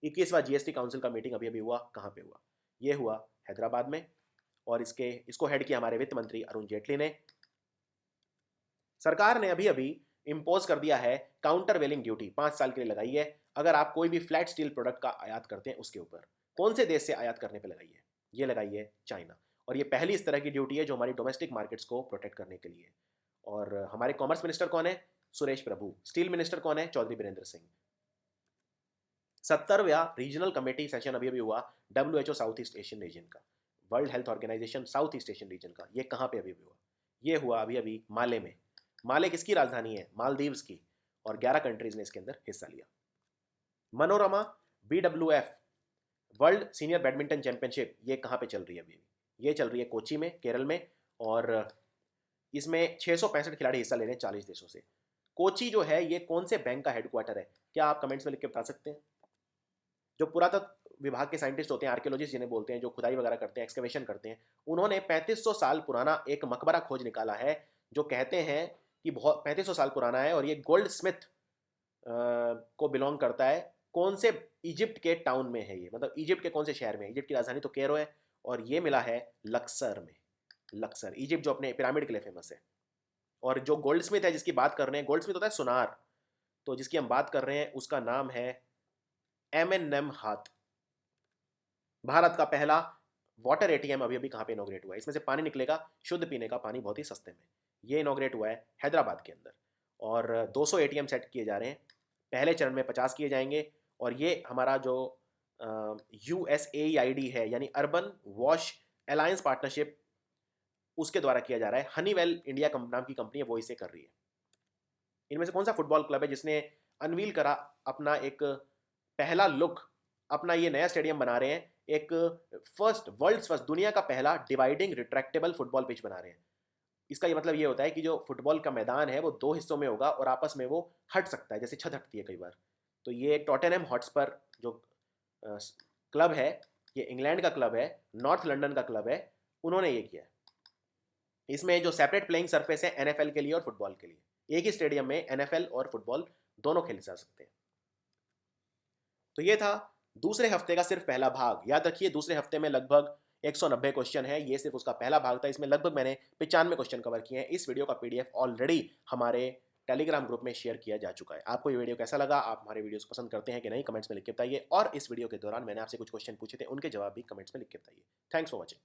A: 21वां जीएसटी काउंसिल का मीटिंग अभी अभी हुआ। कहाँ पे हुआ? ये हुआ हैदराबाद में, और इसको हेड किया हमारे वित्त मंत्री अरुण जेटली ने। सरकार ने अभी अभी इम्पोज कर दिया है काउंटर वेलिंग ड्यूटी, 5 साल के लिए लगाई है, अगर आप कोई भी फ्लैट स्टील प्रोडक्ट का आयात करते हैं उसके ऊपर। कौन से देश से आयात करने पर लगाई है? ये लगाई है चाइना। और ये पहली इस तरह की ड्यूटी है जो हमारी डोमेस्टिक मार्केट्स को प्रोटेक्ट करने के लिए। और हमारे कॉमर्स मिनिस्टर कौन है? सुरेश प्रभु। स्टील मिनिस्टर कौन है? चौधरी बीरेंद्र सिंह। 70वां रीजनल कमेटी सेशन अभी अभी हुआ WHO south east Asian region का, world health organization south east Asian region का। ये कहाँ पे अभी अभी हुआ? ये हुआ अभी अभी माले में। माले किसकी राजधानी है? मालदीव्स की। और 11 कंट्रीज ने इसके अंदर हिस्सा लिया। Manorama BWF world senior badminton championship, ये कहाँ पे चल रही है अभी? ये चल रही है कोची में, केरल में, और इसमें 665 खिलाड़ी हिस्सा ले रहे हैं 40 देशों से। कोची जो है ये कौन से बैंक का हेडक्वार्टर है? क्या आप कमेंट्स में लिख के बता सकते हैं? जो पुरातत्व विभाग के साइंटिस्ट होते हैं, आर्कियोलॉजिस्ट जिन्हें बोलते हैं, जो खुदाई वगैरह करते हैं, एक्सकवेशन करते हैं, उन्होंने 3500 साल पुराना एक मकबरा खोज निकाला है, जो कहते हैं कि बहुत 3500 साल पुराना है, और ये गोल्ड स्मिथ को बिलोंग करता है। कौन से इजिप्ट के टाउन में है ये, मतलब इजिप्ट के कौन से शहर में? इजिप्ट की राजधानी तो कैरो है, और ये मिला है लक्सर में। लक्सर, इजिप्ट जो अपने पिरामिड के लिए फेमस है। और जो गोल्ड स्मिथ है जिसकी बात कर रहे हैं, गोल्ड स्मिथ होता है सुनार, तो जिसकी हम बात कर रहे हैं उसका नाम है M&M हाथ। भारत का पहला वाटर ATM अभी अभी कहाँ पे इनॉग्रेट हुआ है? इसमें से पानी निकलेगा शुद्ध पीने का पानी, बहुत ही सस्ते में। ये इनॉग्रेट हुआ है हैदराबाद के अंदर, और 200 ATM सेट किए जा रहे हैं। पहले चरण में 50 किए जाएंगे, और ये हमारा जो USAID है, यानी अर्बन वॉश अलायंस पार्टनरशिप, उसके द्वारा किया जा रहा है। हनीवेल इंडिया नाम की कंपनी है, वो इसे कर रही है। इनमें से कौन सा फुटबॉल क्लब है जिसने अनवील करा अपना एक पहला लुक? अपना ये नया स्टेडियम बना रहे हैं, एक वर्ल्ड फर्स्ट, दुनिया का पहला डिवाइडिंग रिट्रैक्टेबल फुटबॉल पिच बना रहे हैं। इसका ये मतलब ये होता है कि जो फुटबॉल का मैदान है वो 2 हिस्सों में होगा, और आपस में वो हट सकता है, जैसे छत हटती है कई बार। तो ये टॉटनहम हॉटस्पर जो क्लब है, ये इंग्लैंड का क्लब है, नॉर्थ लंदन का क्लब है, उन्होंने ये किया है। इसमें जो सेपरेट प्लेइंग सरफेस है NFL के लिए और फुटबॉल के लिए, एक ही स्टेडियम में NFL और फुटबॉल दोनों खेले जा सकते हैं। तो ये था दूसरे हफ्ते का सिर्फ पहला भाग। याद रखिए, दूसरे हफ्ते में लगभग 190 क्वेश्चन है, ये सिर्फ उसका पहला भाग था। इसमें लगभग मैंने 95 क्वेश्चन कवर किए हैं। इस वीडियो का PDF ऑलरेडी हमारे टेलीग्राम ग्रुप में शेयर किया जा चुका है। आपको ये वीडियो कैसा लगा? आप हमारे वीडियोस पसंद करते हैं कि नहीं? कमेंट्स में लिख के बताइए। और इस वीडियो के दौरान मैंने आपसे कुछ क्वेश्चन पूछे थे, उनके जवाब भी कमेंट्स में लिख के बताइए। Thanks for watching.